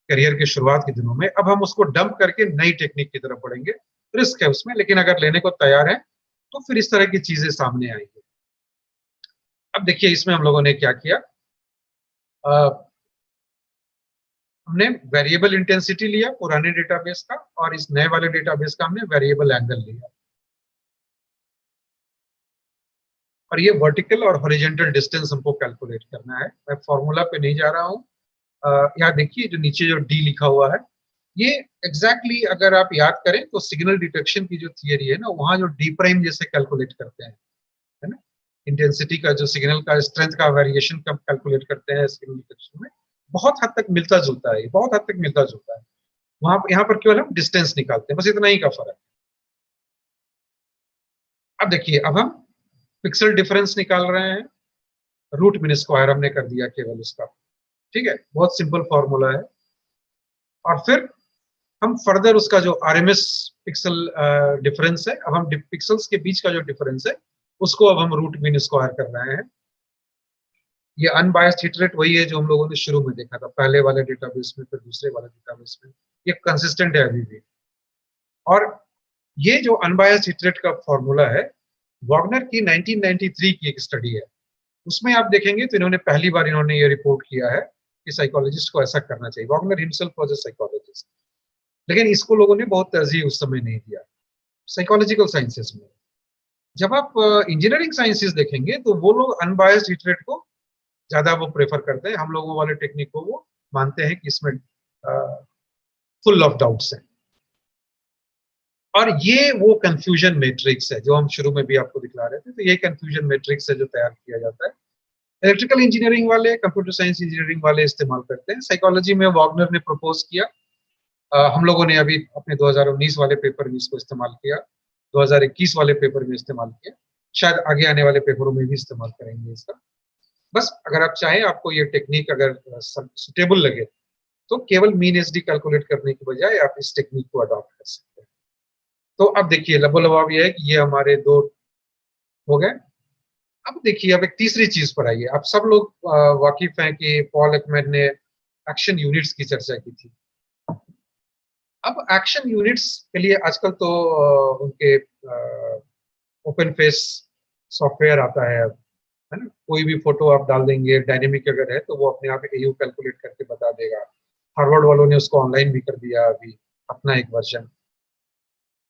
करियर के शुरुआत के दिनों में, अब हम उसको डंप करके नई टेक्निक की तरफ बढ़ेंगे। रिस्क है उसमें, लेकिन अगर लेने को तैयार है तो फिर इस तरह की चीजें सामने आएंगी। अब देखिए इसमें हम लोगों ने क्या किया, हमने वेरिएबल इंटेंसिटी लिया पुराने डेटाबेस का और इस नए वाले डेटाबेस का हमने वेरिएबल एंगल लिया, और ये वर्टिकल और हॉरिजॉन्टल डिस्टेंस हमको कैलकुलेट करना है। मैं फॉर्मूला पे नहीं जा रहा हूँ। यहाँ देखिए जो नीचे जो डी लिखा हुआ है, ये एग्जैक्टली अगर आप याद करें तो सिग्नल डिटेक्शन की जो थियरी है ना, वहाँ जो डी प्राइम जैसे कैलकुलेट करते हैं, है ना, इंटेंसिटी का जो सिग्नल का स्ट्रेंथ का वेरिएशन कब कैलकुलेट करते हैं सिग्नल डिटेक्शन में, बहुत हद तक मिलता जुलता है, बहुत हद तक मिलता जुलता है। वहां यहाँ पर केवल हम डिस्टेंस निकालते हैं, बस इतना ही का फर्क है। अब देखिए, अब हम पिक्सल डिफरेंस निकाल रहे हैं, रूट मीन स्क्वायर हमने कर दिया केवल उसका, ठीक है, बहुत सिंपल फॉर्मूला है। और फिर हम फर्दर उसका जो आरएमएस पिक्सल डिफरेंस है, अब हम पिक्सल्स के बीच का जो डिफरेंस है उसको अब हम रूट मीन स्क्वायर कर रहे हैं। ये अनबायस्ड हिट रेट वही है जो हम लोगों ने शुरू में देखा था, पहले वाले डेटाबेस में फिर दूसरे वाले डेटाबेस में, ये कंसिस्टेंट है अभी भी। और ये जो अनबायस्ड हिट रेट का फॉर्मूला है, वॉगनर की 1993 की एक स्टडी है, उसमें आप देखेंगे तो इन्होंने पहली बार इन्होंने ये रिपोर्ट किया है कि साइकोलॉजिस्ट को ऐसा करना चाहिए। Wagner himself was a psychologist, लेकिन इसको लोगों ने बहुत तरजीह उस समय नहीं दिया साइकोलॉजिकल साइंसेस में। जब आप इंजीनियरिंग साइंसेस देखेंगे तो वो लोग अनबायस्ड हिट रेट को ज्यादा वो प्रेफर करते हैं, हम लोगों वाले टेक्निक को वो मानते हैं कि इसमें फुल ऑफ डाउट्स है। और ये वो कंफ्यूजन मैट्रिक्स है जो हम शुरू में भी आपको दिखला रहे थे, तो ये कंफ्यूजन मैट्रिक्स है जो तैयार किया जाता है। इलेक्ट्रिकल इंजीनियरिंग वाले, कंप्यूटर साइंस इंजीनियरिंग वाले इस्तेमाल करते हैं। साइकोलॉजी में वॉगनर ने प्रपोज किया, हम लोगों ने अभी अपने 2019 वाले पेपर में इसको इस्तेमाल किया, 2021 वाले पेपर में इस्तेमाल किया, शायद आगे आने वाले पेपरों में भी इस्तेमाल करेंगे इसका। बस अगर आप चाहें, आपको ये टेक्निक अगर सुटेबल लगे तो केवल मीन एसडी कैलकुलेट करने की बजाय आप इस टेक्निक को अडॉप्ट कर सकते हैं। तो अब देखिए लबोलबाब ये है कि ये हमारे 2 हो गए। अब देखिए, अब एक तीसरी चीज पर आइए। आप सब लोग वाकिफ हैं कि पॉल एकमैन ने एक्शन यूनिट्स की चर्चा की थी। अब एक्शन यूनिट्स के लिए आजकल तो उनके ओपन फेस सॉफ्टवेयर आता है अब, है ना, कोई भी फोटो आप डाल देंगे, डायनेमिक अगर है तो वो अपने आप एयू कैलकुलेट करके बता देगा। हार्वर्ड वालों ने उसको ऑनलाइन भी कर दिया अभी अपना एक वर्जन।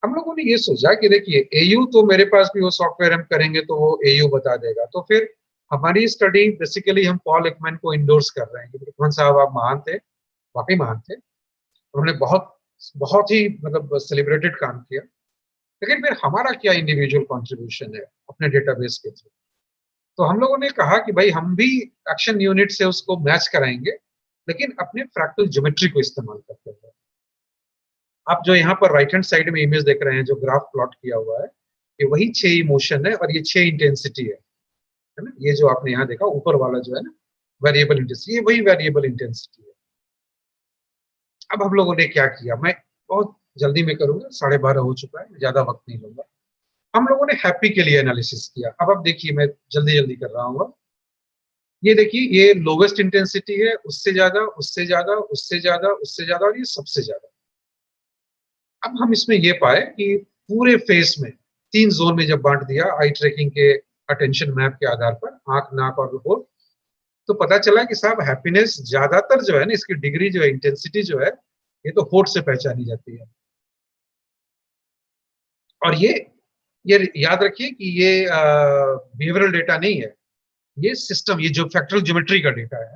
हम लोगों ने ये सोचा कि देखिए एयू तो मेरे पास भी वो सॉफ्टवेयर हम करेंगे तो वो एयू बता देगा, तो फिर हमारी स्टडी बेसिकली हम पॉल एकमैन को इंडोर्स कर रहे हैं कि एकमैन साहब आप महान थे, वाकई महान थे, उन्होंने बहुत बहुत ही मतलब सेलिब्रेटेड काम किया, लेकिन फिर हमारा क्या इंडिविजुअल कंट्रीब्यूशन है अपने डेटाबेस के थ्रू। तो हम लोगों ने कहा कि भाई हम भी एक्शन यूनिट से उसको मैच कराएंगे, लेकिन अपने फ्रैक्टल ज्योमेट्री को इस्तेमाल करते हैं। आप जो यहाँ पर राइट हैंड साइड में इमेज देख रहे हैं, जो ग्राफ प्लॉट किया हुआ है, ये वही 6 इमोशन है और ये 6 इंटेंसिटी है ना। ये जो आपने यहाँ देखा ऊपर वाला जो है ना वेरिएबल इंटेंसिटी, ये वही वेरिएबल इंटेंसिटी है। अब हम लोगों ने क्या किया, मैं बहुत जल्दी में करूंगा, 12:30 हो चुका है, ज्यादा वक्त नहीं लूंगा। हम लोगों ने हैप्पी के लिए एनालिसिस किया। अब आप देखिए, मैं जल्दी जल्दी कर रहा हूँ। ये देखिए, ये लोवेस्ट इंटेंसिटी है, उससे ज्यादा, उससे ज्यादा, उससे ज्यादा, उससे ज्यादा और ये सबसे ज्यादा। अब हम इसमें ये पाए कि पूरे फेस में 3 जोन में जब बांट दिया आई ट्रैकिंग के अटेंशन मैप के आधार पर, आंख, नाक और होठ, तो पता चला कि साहब हैप्पीनेस ज्यादातर जो है ना, इसकी डिग्री जो है, इंटेंसिटी जो है, ये तो होठ से पहचानी जाती है। और ये याद रखिए कि ये बिहेवियरल डेटा नहीं है, ये सिस्टम, ये जो फैक्टरल ज्योमेट्री का डेटा है,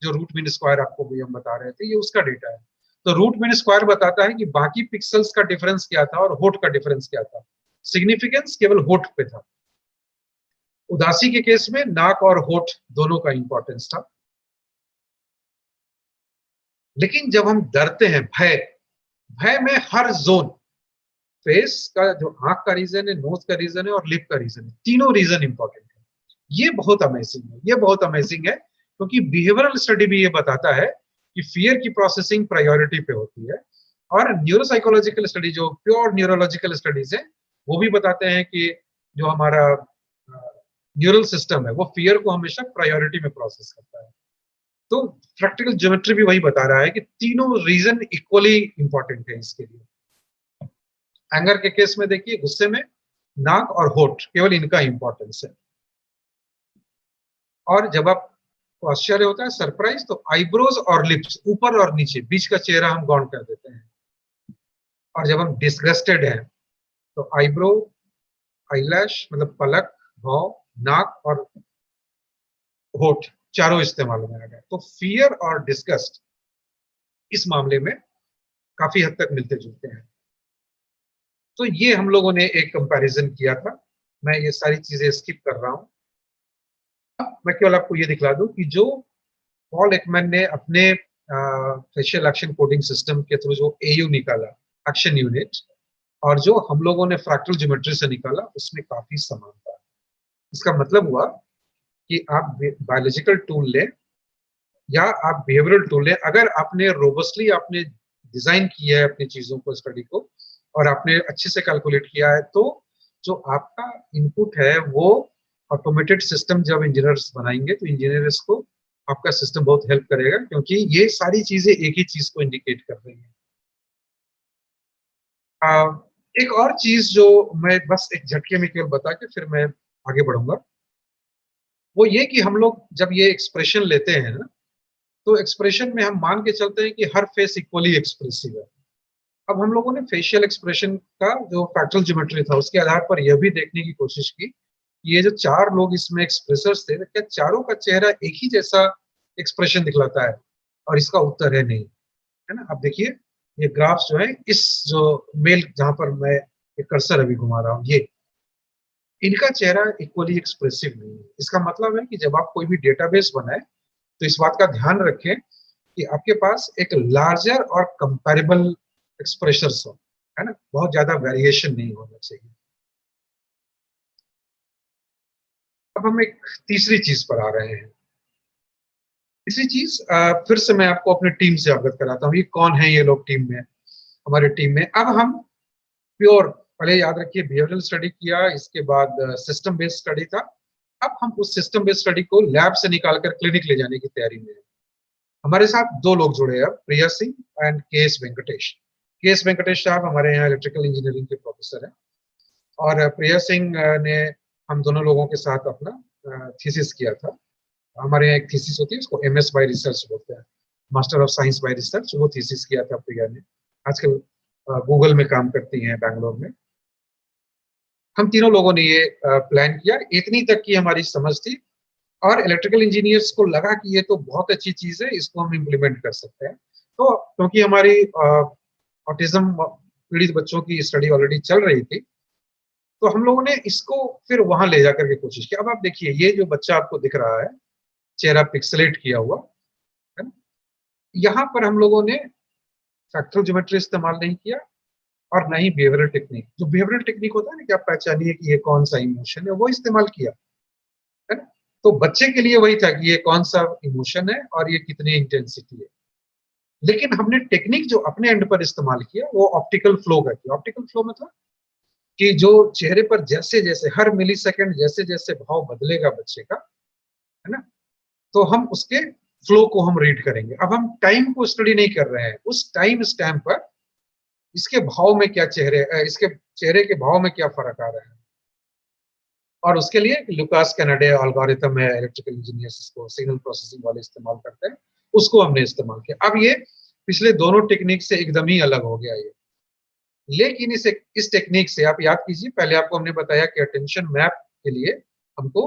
जो रूट मीन स्क्वायर आपको भी हम बता रहे थे, ये उसका डेटा है। तो रूट मीन स्क्वायर बताता है कि बाकी पिक्सल्स का डिफरेंस क्या था और होठ का डिफरेंस क्या था। सिग्निफिकेंस केवल होठ पे था। उदासी के केस में नाक और होठ दोनों का इंपॉर्टेंस था। लेकिन जब हम डरते हैं, भय, भय में हर जोन, फेस का जो आंख का रीजन है, नोज का रीजन है और लिप का रीजन है, तीनों रीजन इंपॉर्टेंट है। ये बहुत अमेजिंग है, ये बहुत अमेजिंग है, क्योंकि बिहेवियरल स्टडी भी ये बताता है कि फियर की प्रोसेसिंग प्रायोरिटी पे होती है। और न्यूरोसाइकोलॉजिकल स्टडी, जो प्योर न्यूरोलॉजिकल स्टडीज है, वो भी बताते हैं कि जो हमारा न्यूरल सिस्टम है वो फियर को हमेशा प्रायोरिटी में प्रोसेस करता है। तो प्रैक्टिकल ज्योमेट्री भी वही बता रहा है कि तीनों रीजन इक्वली इंपॉर्टेंट है इसके लिए। एंगर के केस में देखिए, गुस्से में नाक और होठ, केवल इनका इंपॉर्टेंस है। और जब आपको आश्चर्य होता है, सरप्राइज, तो आईब्रोज और लिप्स, ऊपर और नीचे, बीच का चेहरा हम गौन कर देते हैं। और जब हम डिसगस्टेड हैं तो आईब्रो, आईलैश मतलब पलक, भौं, नाक और होठ चारों इस्तेमाल में आ गए। तो फियर और डिस्गस्ट इस मामले में काफी हद तक मिलते जुलते हैं। तो ये हम लोगों ने एक कंपैरिजन किया था। मैं ये सारी चीजें स्किप कर रहा हूं। अब मैं केवल आपको ये दिखला दूं कि जो पॉल एकमैन ने अपने फेशियल एक्शन कोडिंग सिस्टम के थ्रू जो एयू निकाला, एक्शन यूनिट, और जो हम लोगों ने फ्रैक्टल ज्योमेट्री से निकाला, उसमें काफी समानता है। इसका मतलब हुआ कि आप बायोलॉजिकल टूल लें या आप बिहेवियरल टूल लें, अगर आपने रोबस्टली आपने डिजाइन किया है अपनी चीजों को, स्टडी को, और आपने अच्छे से कैलकुलेट किया है, तो जो आपका इनपुट है वो ऑटोमेटेड सिस्टम जब इंजीनियर्स बनाएंगे तो इंजीनियर्स को आपका सिस्टम बहुत हेल्प करेगा, क्योंकि ये सारी चीजें एक ही चीज को इंडिकेट कर रही हैं। एक और चीज जो मैं बस एक झटके में केवल बता के फिर मैं आगे बढ़ूंगा, वो ये कि हम लोग जब ये एक्सप्रेशन लेते हैं ना, तो एक्सप्रेशन में हम मान के चलते हैं कि हर फेस इक्वली एक्सप्रेसिव है। अब हम लोगों ने फेशियल एक्सप्रेशन का जो फैक्टल ज्योमेट्री था, उसके आधार पर यह भी देखने की कोशिश की कि ये जो चार लोग इसमें एक्सप्रेसर्स थे, क्या चारों का चेहरा एक ही जैसा एक्सप्रेशन दिखलाता है? और इसका उत्तर है नहीं, है ना। अब देखिए, ये ग्राफ्स जो है, इस जो मेल जहां पर मैं कर्सर अभी घुमा रहा हूँ, ये इनका चेहरा इक्वली एक्सप्रेसिव नहीं है। इसका मतलब है कि जब आप कोई भी डेटाबेस बनाए तो इस बात का ध्यान रखें कि आपके पास एक लार्जर और कंपैरेबल एक्सप्रेशंस हो, है ना, बहुत ज्यादा वेरिएशन नहीं होना चाहिए। अब हम एक तीसरी चीज पर आ रहे हैं। तीसरी चीज फिर से मैं आपको अपनी टीम से अवगत कराता हूँ, ये कौन है ये लोग टीम में, हमारे टीम में। अब हम प्योर, पहले याद रखिए बिहेवियरल स्टडी किया, इसके बाद सिस्टम बेस्ड स्टडी था। अब हम उस सिस्टम बेस्ड स्टडी को लैब से निकालकर क्लिनिक ले जाने की तैयारी में है। हमारे साथ दो लोग जुड़े हैं, प्रिया सिंह एंड के एस वेंकटेश। के एस वेंकटेश साहब हमारे यहाँ इलेक्ट्रिकल इंजीनियरिंग के प्रोफेसर हैं, और प्रिया सिंह ने हम दोनों लोगों के साथ अपना थीसिस किया था। हमारे यहाँ एक थीसिस होती है, उसको MS बाय रिसर्च बोलते हैं, master of science by research. वो थीसिस किया था प्रिया ने, आजकल गूगल में काम करती हैं बैंगलोर में। हम तीनों लोगों ने ये प्लान किया, इतनी तक की हमारी समझ थी, और इलेक्ट्रिकल इंजीनियर्स को लगा कि ये तो बहुत अच्छी चीज है, इसको हम इम्प्लीमेंट कर सकते हैं। तो क्योंकि हमारी ऑटिज्म पीड़ित बच्चों की स्टडी ऑलरेडी चल रही थी, तो हम लोगों ने इसको फिर वहां ले जाकर के कोशिश की। अब आप देखिए, ये जो बच्चा आपको दिख रहा है, चेहरा पिक्सलेट किया हुआ है, यहाँ पर हम लोगों ने फैक्टरल ज्योमेट्री इस्तेमाल नहीं किया और ना ही बिहेवियरल टेक्निक। जो बिहेवियरल टेक्निक होता है ना कि आप पहचानिए कि ये कौन सा इमोशन है, वो इस्तेमाल किया, है ना। तो बच्चे के लिए वही था कि ये कौन सा इमोशन है और ये कितनी इंटेंसिटी है। लेकिन हमने टेक्निक जो अपने एंड पर इस्तेमाल किया वो ऑप्टिकल फ्लो का किया। ऑप्टिकल फ्लो मतलब कि जो चेहरे पर जैसे जैसे हर मिली सेकेंड जैसे जैसे भाव बदलेगा बच्चे का, है ना, तो हम उसके फ्लो को हम रीड करेंगे। अब हम टाइम को स्टडी नहीं कर रहे हैं, उस टाइम स्टैम्प पर इसके भाव में क्या इसके चेहरे के भाव में क्या फर्क आ रहा है। और उसके लिए लुकास कैनाडे एल्गोरिथम है, इलेक्ट्रिकल इंजीनियर्स इसको सिग्नल प्रोसेसिंग वाले इस्तेमाल करते हैं, उसको हमने इस्तेमाल किया। अब ये पिछले दोनों टेक्निक से एकदम ही अलग हो गया ये। लेकिन इस टेक्निक से आप याद कीजिए, पहले आपको हमने बताया कि अटेंशन मैप के लिए हमको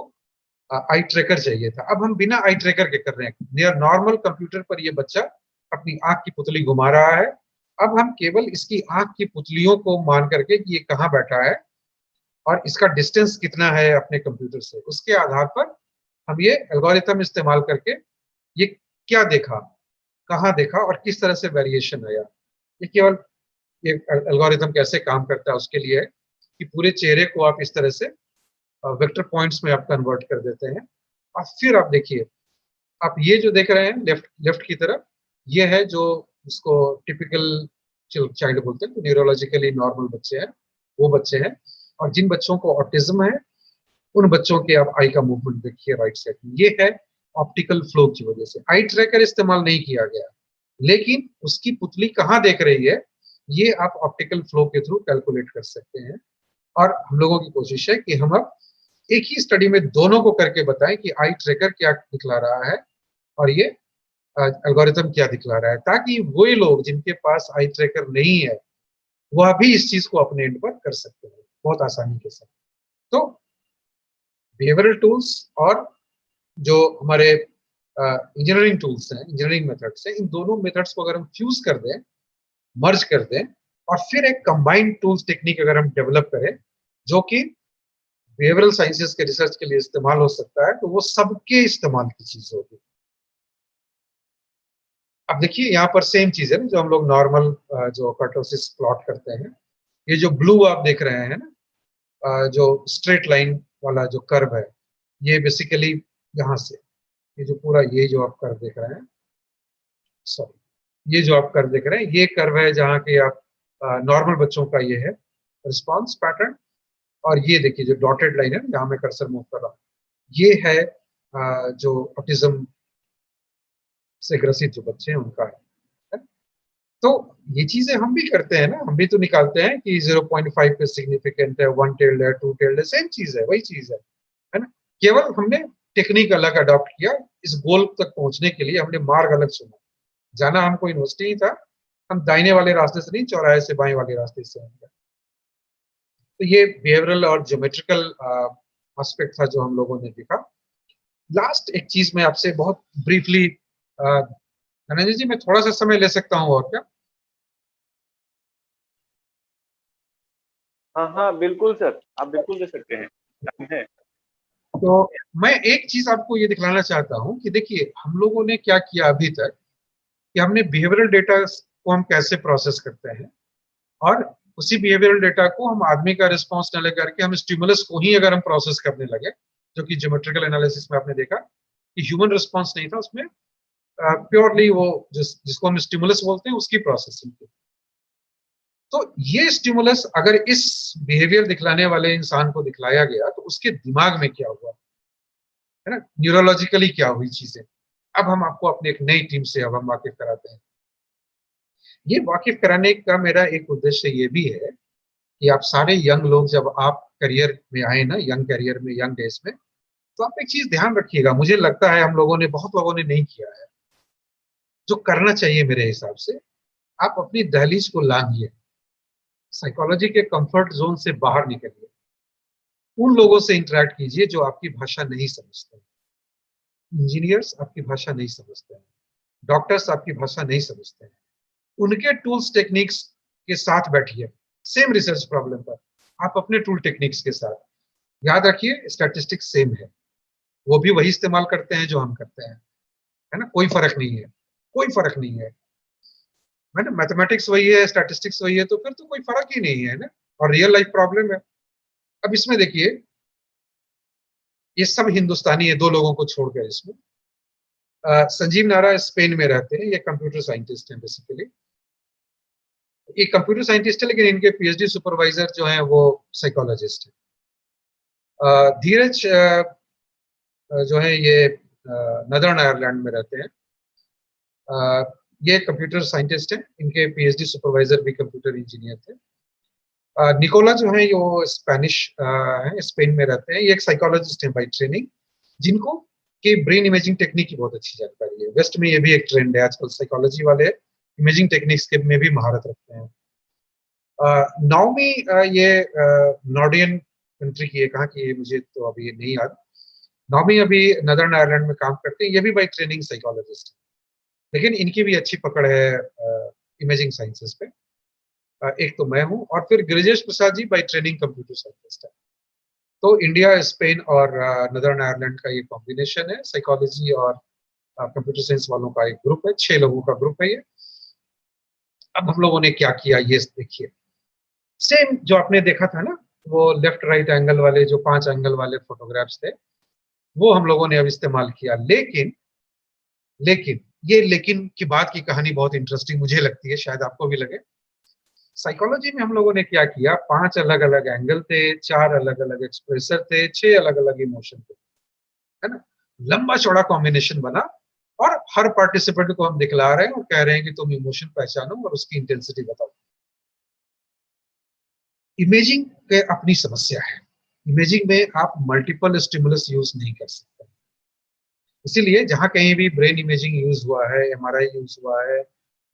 आई ट्रैकर चाहिए था। अब हम बिना आई ट्रैकर के कर रहे हैं, नियर नॉर्मल कंप्यूटर पर ये बच्चा अपनी आंख की पुतली घुमा रहा है। अब हम केवल इसकी आंख की पुतलियों को मान करके कि ये कहाँ बैठा है और इसका डिस्टेंस कितना है अपने कंप्यूटर से, उसके आधार पर हम ये एल्गोरिथम इस्तेमाल करके ये क्या देखा, कहाँ देखा और किस तरह से वेरिएशन आया। ये केवल ये एल्गोरिथम कैसे काम करता है उसके लिए है कि पूरे चेहरे को आप इस तरह से वेक्टर पॉइंट्स में आप कन्वर्ट कर देते हैं। और फिर आप देखिए, आप ये जो देख रहे हैं लेफ्ट लेफ्ट की तरफ, ये है जो इसको टिपिकल चाइल्ड बोलते हैं, तो न्यूरोलॉजिकली नॉर्मल बच्चे हैं, वो बच्चे हैं। और जिन बच्चों को ऑटिज्म है उन बच्चों के आप आई का मूवमेंट देखिए राइट साइड में, ये है ऑप्टिकल फ्लो की वजह से। आई ट्रैकर इस्तेमाल नहीं किया गया, लेकिन उसकी पुतली कहाँ देख रही है ये आप ऑप्टिकल फ्लो के थ्रू कैलकुलेट कर सकते हैं। और हम लोगों की कोशिश है कि हम अब एक ही स्टडी में दोनों को करके बताएं कि आई ट्रैकर क्या दिखला रहा है और ये एल्गोरिथम क्या दिखला रहा है, ताकि वही लोग जिनके पास आई ट्रैकर नहीं है वह भी इस चीज को अपने एंड पर कर सकते हैं बहुत आसानी के साथ। तो बिहेवियरल टूल्स और जो हमारे इंजीनियरिंग टूल्स हैं, इंजीनियरिंग मेथड्स हैं, इन दोनों मेथड्स को अगर हम फ्यूज कर दें, मर्ज कर दें और फिर एक कंबाइंड टूल्स टेक्निक अगर हम डेवलप करें जो कि बिहेवियरल साइंसेस के रिसर्च के लिए इस्तेमाल हो सकता है, तो वो सबके इस्तेमाल की चीज होगी। अब देखिए यहाँ पर सेम चीज है ना, जो हम लोग नॉर्मल जो कर्टोसिस प्लॉट करते हैं, ये जो ब्लू आप देख रहे हैं ना, जो स्ट्रेट लाइन वाला जो कर्व है, ये बेसिकली यहाँ से ये जो पूरा ये जो आप कर्व देख रहे हैं, सॉरी, ये जो आप कर्व देख रहे हैं ये कर्व है जहाँ के आप नॉर्मल बच्चों का ये है रिस्पॉन्स पैटर्न। और ये देखिए जो डॉटेड लाइन है जहाँ मैं कर्सर मूव कर रहा हूँ, ये है जो ऑटिज्म से ग्रसित जो बच्चे हैं उनका है। तो ये चीजें हम भी करते हैं ना, हम भी तो निकालते हैं कि 0.5 पे सिग्निफिकेंट है, 1 टेल्ड है, 2 टेल्ड है, सेम चीज है, वही चीज है ना। केवल हमने टेक्निक अलग अडॉप्ट किया, इस गोल तक पहुंचने के लिए हमने मार्ग अलग चुना। जाना हमको यूनिवर्सिटी ही था, हम दाहिने वाले रास्ते से नहीं, चौराहे से बाएं वाले रास्ते से आए। तो ये बिहेवियरल और ज्योमेट्रिकल एस्पेक्ट था जो हम लोगों ने देखा। लास्ट एक चीज मैं आपसे बहुत ब्रीफली, धनंजय जी मैं थोड़ा सा समय ले सकता हूँ और क्या? हाँ हाँ बिल्कुल सर, आप बिल्कुल दे सकते हैं, टाइम है। तो मैं एक चीज आपको ये दिखलाना चाहता हूँ कि देखिए हम लोगों ने क्या किया अभी तक, कि हमने बिहेवियरल डेटा को हम कैसे प्रोसेस करते हैं और उसी बिहेवियरल डेटा को हम आदमी का रिस्पॉन्स न लेकर के हम स्टिमुलस को ही अगर हम प्रोसेस करने लगे, जो कि ज्योमेट्रिकल एनालिसिस में आपने देखा कि ह्यूमन रिस्पॉन्स नहीं था उसमें, प्योरली वो जिसको हम स्टिमुलस बोलते हैं उसकी प्रोसेसिंग थी। तो ये स्टिमुलस अगर इस बिहेवियर दिखलाने वाले इंसान को दिखलाया गया तो उसके दिमाग में क्या हुआ, है ना, न्यूरोलॉजिकली क्या हुई चीजें। अब हम आपको अपने एक नई टीम से अब हम वाकिफ कराते हैं। ये वाकिफ कराने का मेरा एक उद्देश्य ये भी है कि आप सारे यंग लोग जब आप करियर में आए ना, यंग करियर में, यंग डेज में, तो आप एक चीज ध्यान रखिएगा, मुझे लगता है हम लोगों ने, बहुत लोगों ने नहीं किया है, जो करना चाहिए मेरे हिसाब से, आप अपनी दहलीज को लांघिए, साइकोलॉजी के कंफर्ट जोन से बाहर निकलिए, उन लोगों से इंटरेक्ट कीजिए जो आपकी भाषा नहीं समझते हैं। इंजीनियर्स आपकी भाषा नहीं समझते हैं, डॉक्टर्स आपकी भाषा नहीं समझते हैं, उनके टूल्स टेक्निक्स के साथ बैठिए, सेम रिसर्च प्रॉब्लम पर आप अपने टूल टेक्निक्स के साथ। याद रखिए स्टैटिस्टिक्स सेम है, वो भी वही इस्तेमाल करते हैं जो हम करते हैं, है ना, कोई फर्क नहीं है, कोई फर्क नहीं है ना। मैथमेटिक्स वही है, स्टैटिस्टिक्स वही है, तो फिर तो कोई फर्क ही नहीं है ना। और रियल लाइफ प्रॉब्लम है। अब इसमें देखिए ये सब हिंदुस्तानी है, दो लोगों को छोड़कर इसमें। संजीव नारा स्पेन में रहते हैं, ये कंप्यूटर साइंटिस्ट हैं बेसिकली, ये कंप्यूटर साइंटिस्ट है लेकिन इनके पीएचडी सुपरवाइजर जो हैं वो साइकोलॉजिस्ट है। धीरज जो है ये नदर्न आयरलैंड में रहते हैं, ये कंप्यूटर साइंटिस्ट हैं, इनके पीएचडी सुपरवाइजर भी कंप्यूटर इंजीनियर थे। निकोला जो है वो स्पेनिश है, स्पेन में रहते हैं, ये एक साइकोलॉजिस्ट हैं बाय ट्रेनिंग, जिनको कि ब्रेन इमेजिंग टेक्निक की बहुत अच्छी जानकारी है। वेस्ट में ये भी एक ट्रेंड है आजकल, साइकोलॉजी वाले इमेजिंग टेक्निक्स के में भी महारत रखते हैं। नाओमी ये नॉर्डियन कंट्री की है, कहाँ की है मुझे तो अभी ये नहीं याद। नाओमी अभी नदर्न आयरलैंड में काम करते हैं, ये भी बाय ट्रेनिंग साइकोलॉजिस्ट है, लेकिन इनकी भी अच्छी पकड़ है इमेजिंग साइंसेस पे। एक तो मैं हूँ, और फिर Girijesh Prasad ji by training computer scientist है। तो इंडिया, स्पेन और नदर्न आयरलैंड का ये कॉम्बिनेशन है। साइकोलॉजी और कंप्यूटर साइंस वालों का एक ग्रुप है, 6 लोगों का ग्रुप है ये। अब हम लोगों ने क्या किया ये देखिए। सेम जो आपने देखा था ना, वो लेफ्ट राइट एंगल वाले, जो 5 एंगल वाले फोटोग्राफ्स थे, वो हम लोगों ने अब इस्तेमाल किया। लेकिन लेकिन ये लेकिन की बात की कहानी बहुत इंटरेस्टिंग मुझे लगती है, शायद आपको भी लगे। साइकोलॉजी में हम लोगों ने क्या किया, 5 अलग अलग एंगल थे, 4 अलग अलग एक्सप्रेसर थे, 6 अलग अलग इमोशन थे, है ना। लंबा चौड़ा कॉम्बिनेशन बना, और हर पार्टिसिपेंट को हम दिखला रहे हैं और कह रहे हैं कि तुम इमोशन पहचानो और उसकी इंटेंसिटी बताओ। इमेजिंग के अपनी समस्या है। इमेजिंग में आप मल्टीपल स्टिमुलस यूज नहीं कर सकते, इसीलिए जहां कहीं भी ब्रेन इमेजिंग यूज हुआ है, एमआरआई यूज हुआ है,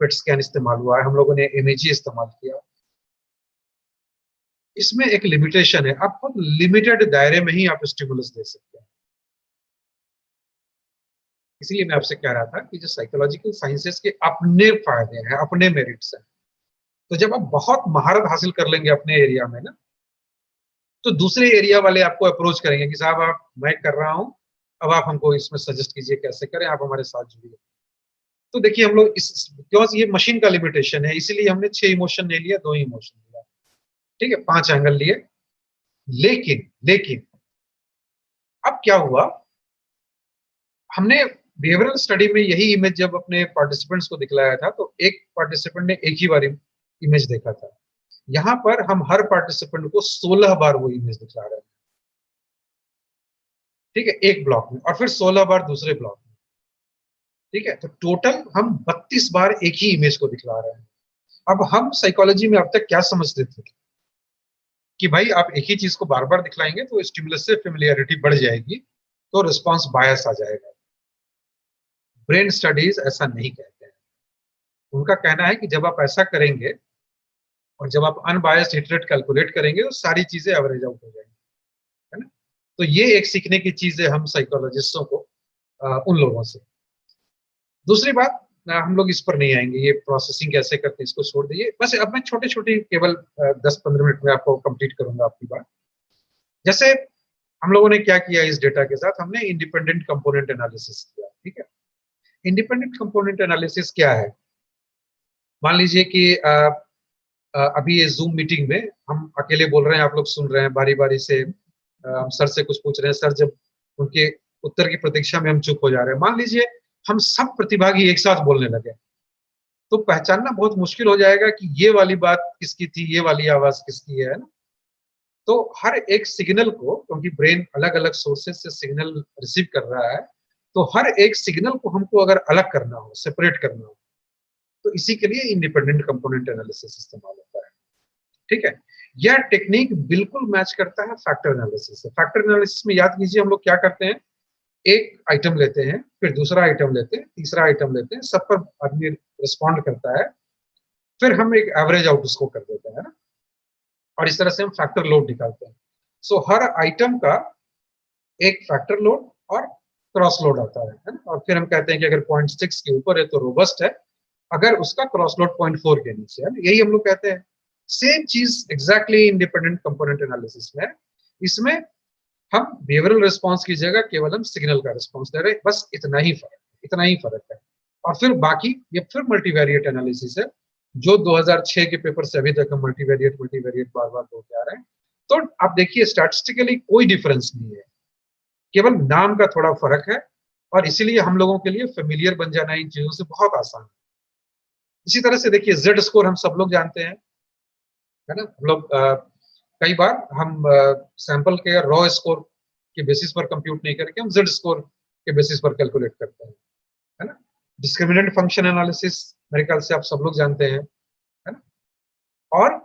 पेट स्कैन इस्तेमाल हुआ है, हम लोगों ने इमेजी इस्तेमाल किया, इसमें एक लिमिटेशन है। आप बहुत लिमिटेड दायरे में ही आप स्टिमुलस दे सकते हैं। इसीलिए मैं आपसे कह रहा था कि जो साइकोलॉजिकल साइंसेस के अपने फायदे हैं, अपने मेरिट्स हैं। तो जब आप बहुत महारत हासिल कर लेंगे अपने एरिया में ना, तो दूसरे एरिया वाले आपको अप्रोच करेंगे कि साहब आप, मैं कर रहा हूं, अब आप हमको इसमें सजेस्ट कीजिए कैसे करें, आप हमारे साथ जुड़िए। तो देखिए हम लोग इस, क्यों ये मशीन का लिमिटेशन है, इसीलिए हमने 6 इमोशन नहीं लिया, 2 इमोशन लिया, ठीक है, 5 एंगल लिए। लेकिन लेकिन अब क्या हुआ, हमने बिहेवियरल स्टडी में यही इमेज जब अपने पार्टिसिपेंट्स को दिखलाया था, तो एक पार्टिसिपेंट ने एक ही बार इमेज देखा था। यहां पर हम हर पार्टिसिपेंट को 16 बार वो इमेज दिखला रहे हैं, ठीक है, एक ब्लॉक में, और फिर 16 बार दूसरे ब्लॉक में, ठीक है। तो टोटल हम 32 बार एक ही इमेज को दिखला रहे हैं। अब हम साइकोलॉजी में अब तक क्या समझते थे कि भाई आप एक ही चीज को बार बार दिखलाएंगे तो स्टिमुलस से फेमिलियरिटी बढ़ जाएगी, तो रिस्पॉन्स बायस आ जाएगा। ब्रेन स्टडीज ऐसा नहीं कहते हैं। उनका कहना है कि जब आप ऐसा करेंगे और जब आप अनबायस्ड हिट रेट कैलकुलेट करेंगे, तो सारी चीजें एवरेज आउट हो जाएंगी, है ना। तो ये एक सीखने की चीज है हम साइकोलॉजिस्टों को उन लोगों से। दूसरी बात, हम लोग इस पर नहीं आएंगे, ये प्रोसेसिंग कैसे करते हैं इसको छोड़ दीजिए। बस अब मैं छोटे छोटे केवल 10-15 मिनट में आपको कंप्लीट करूंगा आपकी बात। जैसे हम लोगों ने क्या किया इस डेटा के साथ, हमने इंडिपेंडेंट कंपोनेंट एनालिसिस किया, ठीक है। इंडिपेंडेंट कंपोनेंट एनालिसिस क्या है, मान लीजिए कि अभी ये जूम मीटिंग में हम अकेले बोल रहे हैं, आप लोग सुन रहे हैं, बारी बारी से हम सर से कुछ पूछ रहे हैं, सर जब उनके उत्तर की प्रतीक्षा में हम चुप हो जा रहे हैं। मान लीजिए हम सब प्रतिभागी एक साथ बोलने लगे, तो पहचानना बहुत मुश्किल हो जाएगा कि ये वाली बात किसकी थी, ये वाली आवाज किसकी है ना। तो हर एक सिग्नल को, क्योंकि ब्रेन अलग अलग सोर्सेज से सिग्नल रिसीव कर रहा है, तो हर एक सिग्नल को हमको अगर अलग करना हो, सेपरेट करना हो, तो इसी के लिए इंडिपेंडेंट कंपोनेंट एनालिसिस इस्तेमाल होता है, ठीक है। यह टेक्निक बिल्कुल मैच करता है फैक्टर एनालिसिस से। फैक्टर एनालिसिस में याद कीजिए हम लोग क्या करते हैं, एक आइटम लेते हैं, फिर दूसरा आइटम लेते हैं, तीसरा आइटम लेते हैं, सब पर आदमी रिस्पॉन्ड करता है, फिर हम एक एवरेज आउट उसको कर देते हैं ना, और इस तरह से हम फैक्टर लोड निकालते हैं। सो हर आइटम का एक फैक्टर लोड और क्रॉस लोड आता है ना, और फिर हम कहते हैं कि अगर 0.6 के ऊपर है तो रोबस्ट है, अगर उसका क्रॉस लोड 0.4 के नीचे है, यही हम लोग कहते हैं। सेम चीज एग्जैक्टली इंडिपेंडेंट कंपोनेंट एनालिसिस में, इसमें हम बिहेवियरल रिस्पॉन्स की जगह केवल हम सिग्नल का रिस्पॉन्स दे रहे हैं, बस इतना ही फर्क, इतना ही फर्क है। और फिर बाकी ये फिर मल्टीवेरिएट एनालिसिस है, जो 2006 के पेपर से अभी तक हम मल्टीवेरिएट बार बार बोलते आ रहे हैं। तो आप देखिए स्टैटिस्टिकली कोई डिफरेंस नहीं है, केवल नाम का थोड़ा फर्क है, और इसीलिए हम लोगों के लिए फेमिलियर बन जाना इन चीजों से बहुत आसान है। इसी तरह से देखिए जेड स्कोर हम सब लोग जानते हैं, है ना। हम लोग कई बार हम सैंपल के रॉ स्कोर के बेसिस पर कंप्यूट नहीं करके हम जेड स्कोर के बेसिस पर कैलकुलेट करते हैं, है ना। डिस्क्रिमिनेंट फंक्शन एनालिसिस मेरे ख्याल से आप सब लोग जानते हैं, है ना। और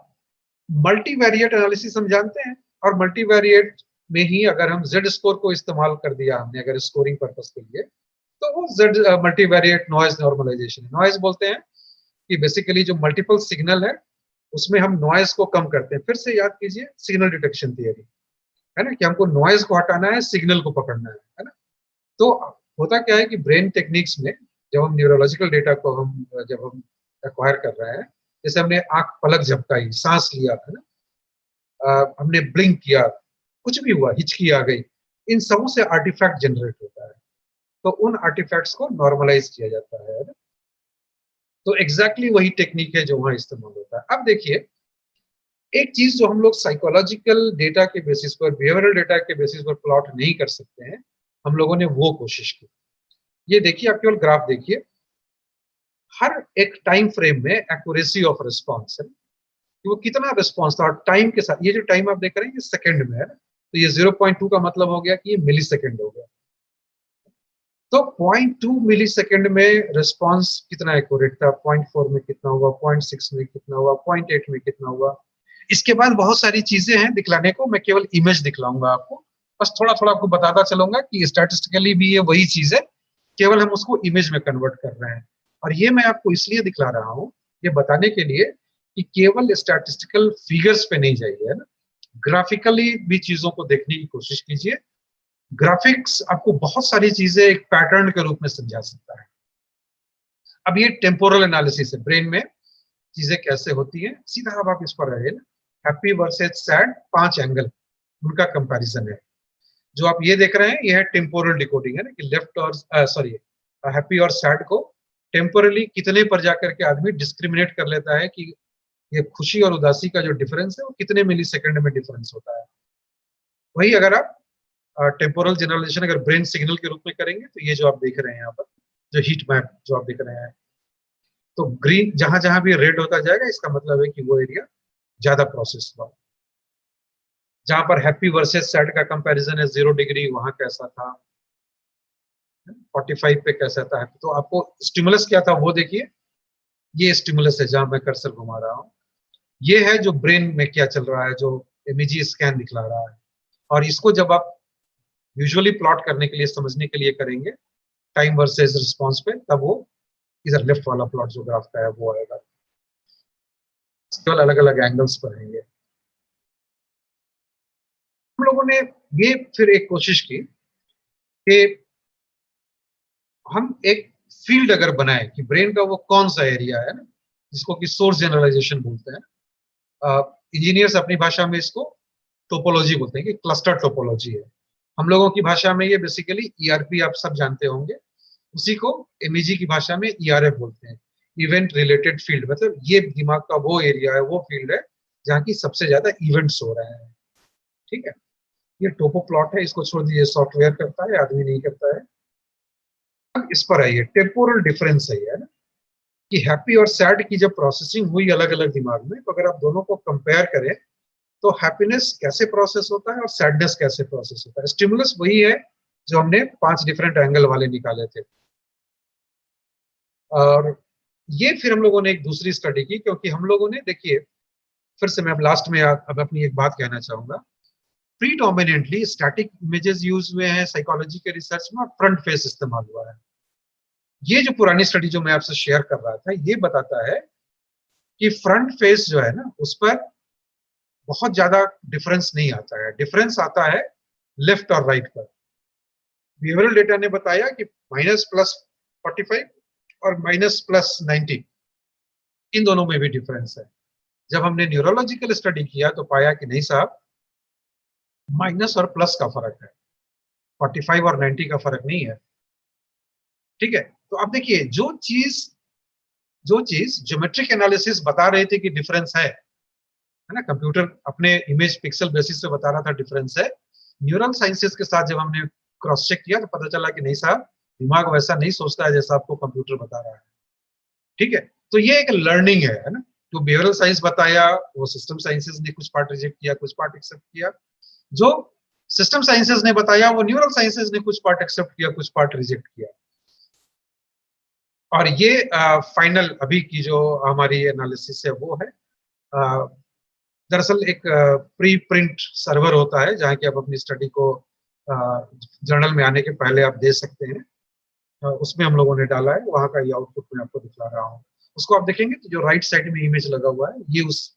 मल्टीवेरिएट एनालिसिस हम जानते हैं, और मल्टीवेरिएट में ही अगर हम जेड स्कोर को इस्तेमाल कर दिया हमने, अगर स्कोरिंग पर्पस के लिए, तो वो जेड मल्टीवेरिएट नॉइज नॉर्मलाइजेशन है। नॉइज बोलते हैं कि बेसिकली जो मल्टीपल सिग्नल है उसमें हम नॉइज को कम करते हैं। फिर से याद कीजिए सिग्नल डिटेक्शन थियरी, है ना, कि हमको नॉइज को हटाना है, सिग्नल को पकड़ना है ना। तो होता क्या है कि ब्रेन टेक्निक्स में जब हम न्यूरोलॉजिकल डेटा को जब हम एक्वायर कर रहे हैं, जैसे हमने आंख पलक झपकाई, सांस लिया है ना, हमने ब्लिंक किया, कुछ भी हुआ, हिचकी आ गई, इन सबों से आर्टिफैक्ट जनरेट होता है। तो उन आर्टिफैक्ट्स को नॉर्मलाइज किया जाता है ना? तो एग्जैक्टली वही टेक्निक है जो वहां इस्तेमाल होता है। अब देखिए, एक चीज जो हम लोग साइकोलॉजिकल डेटा के बेसिस पर, बिहेवियरल डेटा के बेसिस पर प्लॉट नहीं कर सकते हैं, हम लोगों ने वो कोशिश की। ये देखिए, आप केवल ग्राफ देखिए, हर एक टाइम फ्रेम में एक्यूरेसी ऑफ रिस्पॉन्स है कि वो कितना रिस्पॉन्स था, और टाइम के साथ, ये जो टाइम आप देख रहे हैं ये सेकंड में है, तो ये 0.2 का मतलब हो गया कि ये मिली सेकेंड हो गया। तो 0.2 मिली सेकेंड में रिस्पॉन्स कितना एक्यूरेट था, 0.4 में कितना हुआ, 0.6 में कितना हुआ, 0.8 में कितना हुआ। इसके बाद बहुत सारी चीजें हैं दिखलाने को, मैं केवल इमेज दिखलाऊंगा आपको, बस थोड़ा थोड़ा आपको बताता चलूंगा कि स्टैटिस्टिकली भी ये वही चीज है, केवल हम उसको इमेज में कन्वर्ट कर रहे हैं। और ये मैं आपको इसलिए दिखला रहा हूँ, ये बताने के लिए कि केवल स्टैटिस्टिकल फिगर्स पे नहीं जाइए, है ना, ग्राफिकली भी चीजों को देखने की कोशिश कीजिए। ग्राफिक्स आपको बहुत सारी चीजें एक पैटर्न के रूप में समझा सकता है। अब ये टेम्पोरल एनालिसिस है, ब्रेन में चीजें कैसे होती हैं, सीधा अब आप इस पर रहे, हैप्पी वर्सेस सैड, 5 एंगल, उनका कंपैरिजन है। जो आप ये देख रहे हैं ये है टेम्पोरल डिकोडिंग, है ना, कि लेफ्ट और सॉरी हैप्पी और सैड को टेम्पोरली कितने पर जाकर के आदमी डिस्क्रिमिनेट कर लेता है कि ये खुशी और उदासी का जो डिफरेंस है वो कितने मिली सेकेंड में डिफरेंस होता है। वही अगर आप टेम्पोरल जनरलाइजेशन अगर ब्रेन सिग्नल के रूप में करेंगे, तो ये जो आप देख रहे हैं यहाँ पर, जो हीट मैप जो आप देख रहे हैं, तो ग्रीन जहां जहां भी रेड होता जाएगा, इसका मतलब है कि वो एरिया ज्यादा प्रोसेस हुआ। जहां पर हैप्पी वर्सेस सैड का कंपैरिजन है 0 डिग्री, वहां कैसा था, 45 पे कैसा था। तो आपको स्टिमुलस क्या था वो देखिए, ये स्टिमुलस है जहां मैं कर्सर घुमा रहा हूँ, ये है जो ब्रेन में क्या चल रहा है, जो एमईजी स्कैन दिखला रहा है। और इसको जब आप यूजुअली प्लॉट करने के लिए, समझने के लिए करेंगे टाइम वर्सेस रिस्पॉन्स पे, तब वो इधर लेफ्ट वाला प्लॉट जो ग्राफ का है वो आएगा, केवल अलग अलग एंगल्स पर रहेंगे। हम लोगों ने ये फिर एक कोशिश की कि हम एक फील्ड अगर बनाए कि ब्रेन का वो कौन सा एरिया है ना, जिसको कि सोर्स जनरलाइजेशन बोलते हैं, इंजीनियर्स अपनी भाषा में इसको टोपोलॉजी बोलते हैं, कि क्लस्टर टोपोलॉजी है। हम लोगों की भाषा में ये बेसिकली ईआरपी आप सब जानते होंगे, उसी को एमईजी की भाषा में ईआरएफ बोलते हैं, इवेंट रिलेटेड फील्ड। मतलब ये दिमाग का वो एरिया है, वो फील्ड है जहाँ की सबसे ज्यादा इवेंट्स हो रहे हैं। ठीक है, ये टोपो प्लॉट है, इसको छोड़ दीजिए, सॉफ्टवेयर करता है, आदमी नहीं करता है। अब इस पर आइए, टेम्पोरल डिफरेंस है ना, कि हैप्पी और सैड की जब प्रोसेसिंग हुई अलग अलग दिमाग में, तो अगर आप दोनों को कंपेयर करें तो हैप्पीनेस कैसे प्रोसेस होता है और सैडनेस कैसे प्रोसेस होता है। स्टिमुलस वही है जो हमने 5 डिफरेंट एंगल वाले निकाले थे। और ये फिर हम लोगों ने एक दूसरी स्टडी की, क्योंकि हम लोगों ने, देखिए फिर से मैं अब लास्ट में अब अपनी एक बात कहना चाहूंगा, प्रीडोमिनेंटली स्टैटिक इमेजेस यूज हुए हैं साइकोलॉजी के रिसर्च में, और फ्रंट फेस इस्तेमाल हुआ है। ये जो पुरानी स्टडी जो मैं आपसे शेयर कर रहा था, ये बताता है कि फ्रंट फेस जो है ना, उस पर बहुत ज्यादा डिफरेंस नहीं आता है, डिफरेंस आता है लेफ्ट और राइट पर। बिहेवियरल डेटा ने बताया कि -+45 और -+90, इन दोनों में भी डिफरेंस है। जब हमने न्यूरोलॉजिकल स्टडी किया तो पाया कि नहीं साहब, माइनस और प्लस का फर्क है, 45 और 90 का फर्क नहीं है। ठीक है, तो अब देखिए, जो चीज ज्योमेट्रिक एनालिसिस बता रहे थे कि डिफरेंस है ना, कंप्यूटर अपने इमेज पिक्सल बेसिस पे बता रहा था डिफरेंस है, न्यूरल साइंसेस के साथ जब हमने क्रॉस चेक किया तो पता चला कि नहीं साहब, दिमाग वैसा नहीं सोचता है जैसा आपको कंप्यूटर बता रहा है। ठीक है, तो ये एक लर्निंग है ना, जो बिहेवियरल साइंस बताया वो सिस्टम साइंसेस ने कुछ पार्ट रिजेक्ट किया, कुछ पार्ट एक्सेप्ट किया। जो सिस्टम साइंसेस ने बताया वो न्यूरल साइंसेस ने कुछ पार्ट एक्सेप्ट किया, कुछ पार्ट रिजेक्ट किया। और ये फाइनल अभी की जो हमारी एनालिसिस है वो है, दरअसल एक प्री प्रिंट सर्वर होता है जहाँ की आप अपनी स्टडी को जर्नल में आने के पहले आप दे सकते हैं, उसमें हम लोगों ने डाला है, वहाँ का ये आउटपुट मैं आपको दिखा रहा हूँ। उसको आप देखेंगे तो जो राइट साइड में इमेज लगा हुआ है, ये उस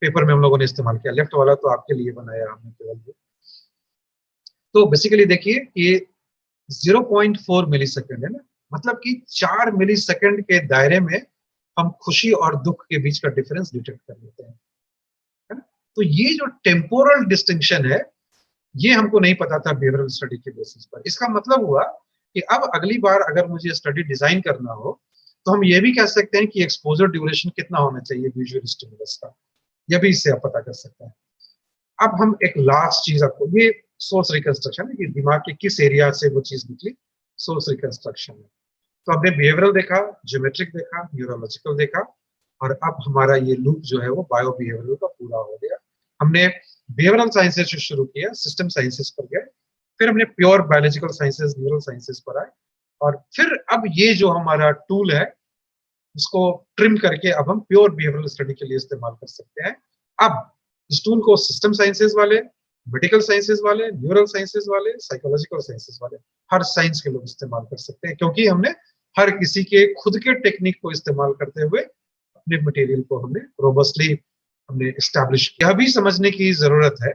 पेपर में हम लोगों ने इस्तेमाल किया। लेफ्ट वाला तो आपके लिए बनाया हमने केवल। तो बेसिकली देखिए, ये 0.4 मिली सेकेंड है ना, मतलब कि 4 मिली सेकेंड के दायरे में हम खुशी और दुख के बीच का डिफरेंस डिटेक्ट कर लेते हैं, है ना? तो ये जो टेम्पोरल डिस्टिंक्शन है, ये हमको नहीं पता था बिहेवियरल स्टडी के बेसिस पर। इसका मतलब हुआ कि अब अगली बार अगर मुझे स्टडी डिजाइन करना हो तो हम ये भी कह सकते हैं कि एक्सपोजर ड्यूरेशन कितना होना चाहिए विजुअल स्टिमुलस का, यह भी इससे आप पता कर सकते हैं। अब हम एक लास्ट चीज, आपको ये सोर्स रिकंस्ट्रक्शन है कि दिमाग के किस एरिया से वो चीज निकली, सोर्स रिकंस्ट्रक्शन है। तो हमने बिहेवियरल देखा, ज्योमेट्रिक देखा, न्यूरोलॉजिकल देखा, और अब हमारा ये लूप जो है वो बायो बिहेवियरल का पूरा हो गया। हमने बिहेवियरल साइंसेस से शुरू किया, सिस्टम साइंसेस पर गए, फिर हमने pure biological sciences, neural sciences पर आए, और फिर अब ये जो हमारा टूल है उसको ट्रिम करके अब हम प्योर बिहेवियरल स्टडी के लिए इस्तेमाल कर सकते हैं। अब इस टूल को सिस्टम साइंसेस वाले, मेडिकल साइंसेस वाले, न्यूरल साइंसेस वाले, साइकोलॉजिकल साइंसेस वाले, हर साइंस के लोग इस्तेमाल कर सकते हैं, क्योंकि हमने हर किसी के खुद के टेक्निक को इस्तेमाल करते हुए अपने मटेरियल को हमने रोबस्टली हमने एस्टैब्लिश किया। यह भी समझने की जरूरत है,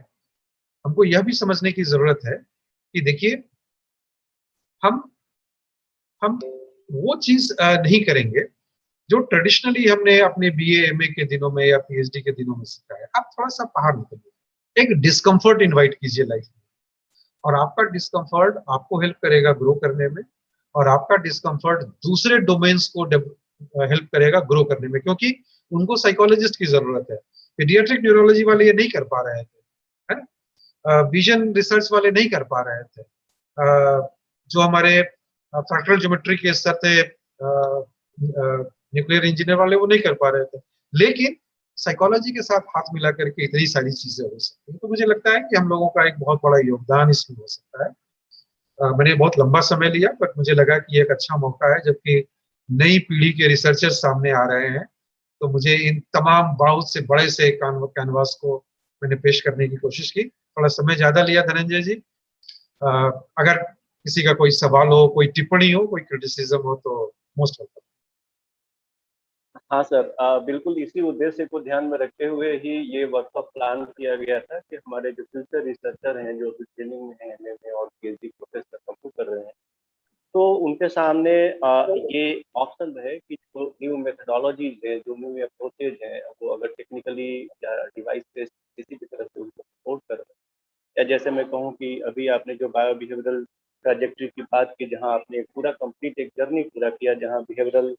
हमको यह भी समझने की जरूरत है कि देखिए, हम हम वो चीज नहीं करेंगे जो ट्रेडिशनली हमने अपने बीए एमए के दिनों में या पीएचडी के दिनों में सीखा है। आप थोड़ा सा बाहर निकलिए, एक डिस्कम्फर्ट इनवाइट कीजिए लाइफ में, और आपका डिस्कम्फर्ट आपको हेल्प करेगा ग्रो करने में, और आपका डिस्कम्फर्ट दूसरे डोमेन्स को हेल्प करेगा ग्रो करने में, क्योंकि उनको साइकोलॉजिस्ट की जरूरत है। पीडियाट्रिक न्यूरोलॉजी वाले ये नहीं कर पा रहे थे, है ना? विजन रिसर्च वाले नहीं कर पा रहे थे, जो हमारे फ्रैक्टल ज्योमेट्री के सर थे, न्यूक्लियर इंजीनियर वाले, वो नहीं कर पा रहे थे, लेकिन साइकोलॉजी के साथ हाथ मिला करके इतनी सारी चीजें हो सकती हैं। तो मुझे लगता है कि हम लोगों का एक बहुत बड़ा योगदान इसमें हो सकता है। मैंने बहुत लंबा समय लिया, बट मुझे लगा कि एक अच्छा मौका है, जबकि नई पीढ़ी के रिसर्चर्स सामने आ रहे हैं, तो मुझे इन तमाम बहुत से बड़े से कैनवास को मैंने पेश करने की कोशिश की। थोड़ा समय ज्यादा लिया धनंजय जी। अगर किसी का कोई सवाल हो, कोई टिप्पणी हो, कोई क्रिटिसिज्म हो, तो मोस्ट वेलकम। हाँ सर, बिल्कुल इसी उद्देश्य को ध्यान में रखते हुए ही ये वर्कशॉप प्लान किया गया था कि हमारे जो फ्यूचर रिसर्चर हैं, जो अभी ट्रेनिंग में हैं, एमए में और पीएचडी प्रोफेसर कंप्लीट कर रहे हैं, तो उनके सामने ये ऑप्शन रहे कि जो न्यू मेथडोलॉजीज है, जो न्यू अप्रोचेज हैं, वो अगर टेक्निकली या डिवाइस बेस्ड किसी भी तरह से उनको सपोर्ट कर रहे हैं, या जैसे मैं कहूँ कि अभी आपने जो बायो बिहेवियरल ट्रैजेक्टरी की बात की, जहाँ आपने पूरा कंप्लीट एक जर्नी पूरा किया, जहाँ बिहेवियरल,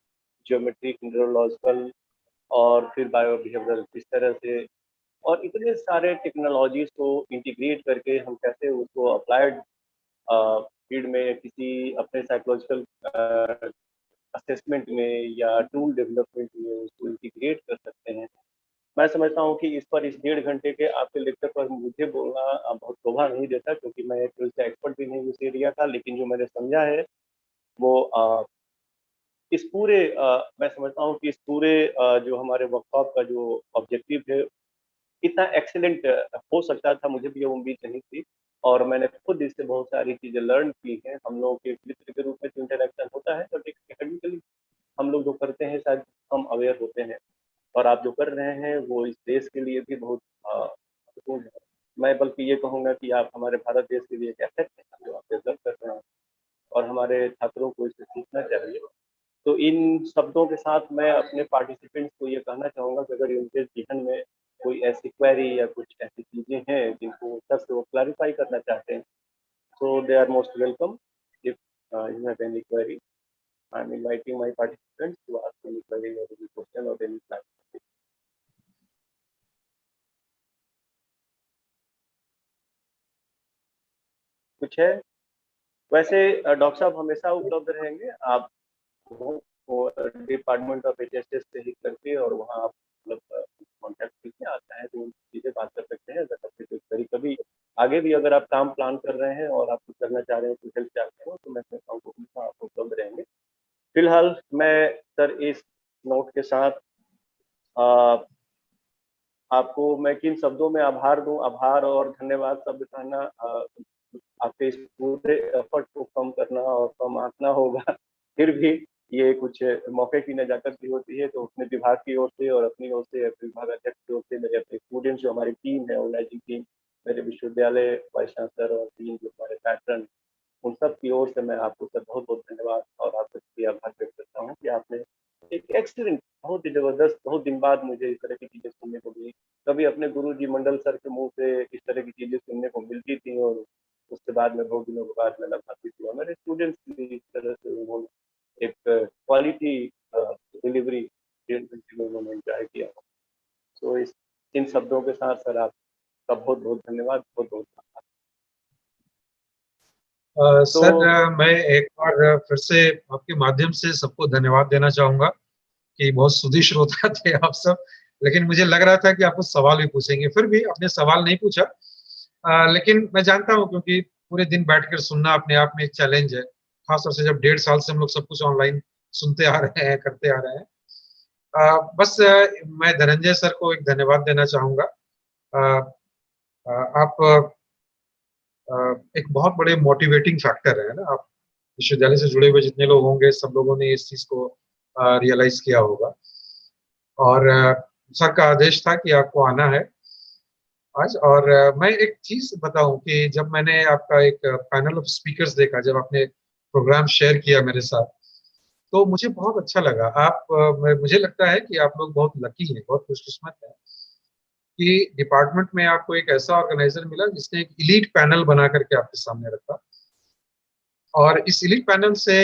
ज्योमेट्रिक, न्यूरोलॉजिकल और फिर बायो बिहेवियरल, इस तरह से और इतने सारे टेक्नोलॉजीज को इंटीग्रेट करके हम कैसे उसको अप्लाइड फील्ड में किसी अपने साइकोलॉजिकल असेसमेंट में या टूल डेवलपमेंट में उसको इंटीग्रेट कर सकते हैं। मैं समझता हूँ कि इस पर, इस 1.5 घंटे के आपके लेक्चर पर मुझे बोलना बहुत शोभा नहीं देता, क्योंकि मैं एक तरह से एक्सपर्ट भी नहीं उस एरिया का, लेकिन जो मैंने समझा है वो इस पूरे मैं समझता हूँ कि इस पूरे जो हमारे वर्कशॉप का जो ऑब्जेक्टिव है, इतना एक्सीलेंट हो सकता था, मुझे भी ये उम्मीद नहीं थी, और मैंने खुद इससे बहुत सारी चीज़ें लर्न की हैं। हम लोगों के मित्र के रूप में जो इंटरेक्शन होता है, तो एकेडमिकली हम लोग जो करते हैं शायद हम अवेयर होते हैं, और आप जो कर रहे हैं वो इस देश के लिए भी बहुत महत्वपूर्ण है। मैं बल्कि ये कहूँगा कि आप हमारे भारत देश के लिए एक एसेट हैं, जो आप डेवलप कर रहे हैं, और हमारे छात्रों को इससे सीखना चाहिए। तो इन शब्दों के साथ मैं अपने पार्टिसिपेंट्स को ये कहना चाहूँगा कि अगर उनके जीवन में कोई ऐसी क्वेरी या कुछ ऐसी चीज़ें हैं जिनको सर से वो क्लैरिफाई करना चाहते हैं, so they are most welcome. If you have any query, I'm inviting my participants to ask any query or any question or any clarification. कुछ है? वैसे डॉक्टर साहब हमेशा उपलब्ध रहेंगे, आप डिपार्टमेंट ऑफ एचएसएस से ही करके, और वहाँ आप मतलब कॉन्टैक्ट कीजिए, आता है तो उन चीज़ें बात कर सकते हैं। अगर आपसे कोई कभी कभी आगे भी अगर आप काम प्लान कर रहे हैं और आप कुछ करना चाह रहे हैं, कुछ हेल्प चाहते हो, तो मैं समझता हूँ कि आप उपलब्ध रहेंगे। फिलहाल मैं सर इस नोट के साथ आपको मैं किन शब्दों में आभार दूं, आभार और धन्यवाद शब्द कहना आपके इस पूरे एफर्ट को कम करना और कम आंकना होगा। फिर भी ये कुछ मौके की नजाकत भी होती है, तो अपने विभाग की ओर से और अपनी ओर से, विभाग अध्यक्ष की ओर से, मेरे अपने स्टूडेंट्स, जो हमारी टीम है, ऑर्गेनाइजिंग टीम, मेरे विश्वविद्यालय वाइस चांसलर और टीम, जो हमारे पैटर्न, उन सब की ओर से मैं आपको सर बहुत बहुत धन्यवाद और आपका शुक्रिया आभार व्यक्त करता हूँ कि आपने एक एक्सीलेंट, बहुत ही जबरदस्त, बहुत दिन बाद मुझे इस तरह की चीजें सुनने को मिली। कभी अपने गुरुजी मंडल सर के मुंह से इस तरह की चीजें सुनने को मिलती थी और उसके बाद में बहुत दिनों के बाद मैं लगा थी और मेरे स्टूडेंट्स भी इस तरह से उन्होंने एक क्वालिटी डिलीवरी उन्होंने एंजॉय किया। तो इस इन शब्दों के साथ सर आपका बहुत बहुत धन्यवाद, बहुत बहुत धन्यवाद। सर मैं एक बार फिर से आपके माध्यम से सबको धन्यवाद देना चाहूंगा कि बहुत सुधी श्रोता थे आप सब, लेकिन मुझे लग रहा था कि आप कुछ सवाल भी पूछेंगे, फिर भी आपने सवाल नहीं पूछा। लेकिन मैं जानता हूं क्योंकि पूरे दिन बैठकर सुनना अपने आप में एक चैलेंज है, खासतौर से जब 1.5 साल से हम लोग सब कुछ ऑनलाइन सुनते आ रहे हैं, करते आ रहे हैं। बस मैं धनंजय सर को एक धन्यवाद देना चाहूंगा। आप एक बहुत बड़े मोटिवेटिंग फैक्टर है ना, आप विश्वविद्यालय से जुड़े हुए जितने लोग होंगे सब लोगों ने इस चीज को रियलाइज किया होगा। और सर का आदेश था कि आपको आना है आज। और मैं एक चीज बताऊं कि जब मैंने आपका एक पैनल ऑफ स्पीकर्स देखा, जब आपने प्रोग्राम शेयर किया मेरे साथ, तो मुझे बहुत अच्छा लगा। आप मुझे लगता है कि आप लोग बहुत लकी हैं, बहुत खुशकिस्मत हैं कि डिपार्टमेंट में आपको एक ऐसा ऑर्गेनाइजर मिला जिसने एक इलीट पैनल बना करके आपके सामने रखा। और इस इलीट पैनल से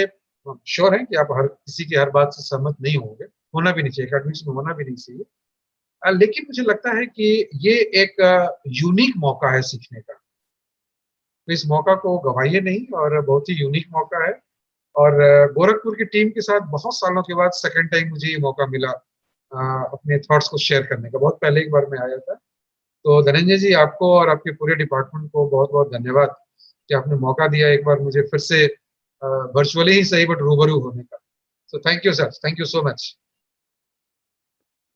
श्योर है कि आप हर किसी की हर बात से सहमत नहीं होंगे, होना भी नहीं चाहिए, एकेडमिक्स में होना भी नहीं चाहिए। लेकिन मुझे लगता है कि ये एक यूनिक मौका है सीखने का, तो इस मौका को गवाइए नहीं, और बहुत ही यूनिक मौका है। और गोरखपुर की टीम के साथ बहुत सालों के बाद सेकंड टाइम मुझे ये मौका मिला अपने थॉट्स को शेयर करने का। बहुत पहले एक बार मैं आया था। तो धनंजय जी, आपको और आपके पूरे डिपार्टमेंट को बहुत बहुत धन्यवाद कि आपने मौका दिया एक बार मुझे फिर से वर्चुअली ही सही बट रूबरू होने का। So thank you sir, thank you so much.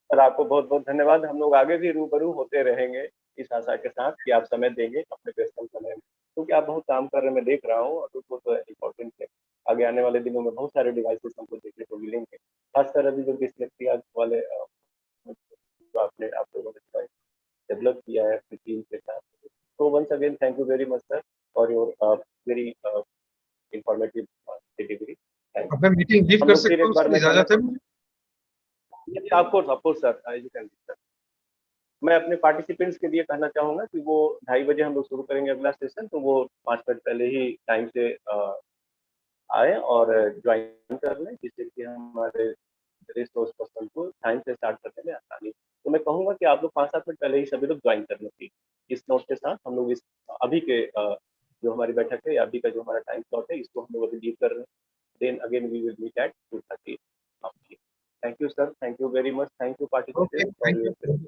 Sir आपको बहुत बहुत धन्यवाद। हम लोग आगे भी रूबरू होते रहेंगे इस आशा के साथ कि आप समय देंगे अपने व्यस्तम समय में, क्योंकि आप बहुत काम कर रहे हैं, मैं देख रहा हूँ, और वो तो इम्पोर्टेंट है। आगे आने वाले दिनों में बहुत सारे डिवाइसेस हमको देखने को मिलेंगे, खासकर अभी जो डिस्लेक्सिया वाले जो आपने आप लोगों ने डेवलप किया है अपनी टीम के साथ। तो once again thank you very much sir for your very informative delivery. Thank अब मैं मीटिंग लीव हम कर लोग फिर सकता एक हूँ बार सर, मैं कहना इजाजत है मुझे? Of course sir, you can sir. मैं अपने पार्टिसिपेंट्स के लिए कहना चाहूंगा कि वो 2:30 बजे हम लोग शुरू करेंगे अगला सेशन, तो वो 5 मिनट पहले ही टाइम से आए और ज्वाइन कर लें, जिससे कि हमारे रिसोर्स पर्सन को टाइम से स्टार्ट करने में आसानी। तो मैं कहूँगा कि आप लोग 5-7 मिनट पहले ही सभी लोग ज्वाइन कर लें प्लीज। इस नोट के साथ हम लोग इस अभी के जो हमारी बैठक है, अभी का जो हमारा टाइम स्लॉट है, इसको हम लोग अभी लीव कर रहे हैं। Then again we will meet at 2:30। Thank you sir, thank you very much, thank you okay, participants for thank your you.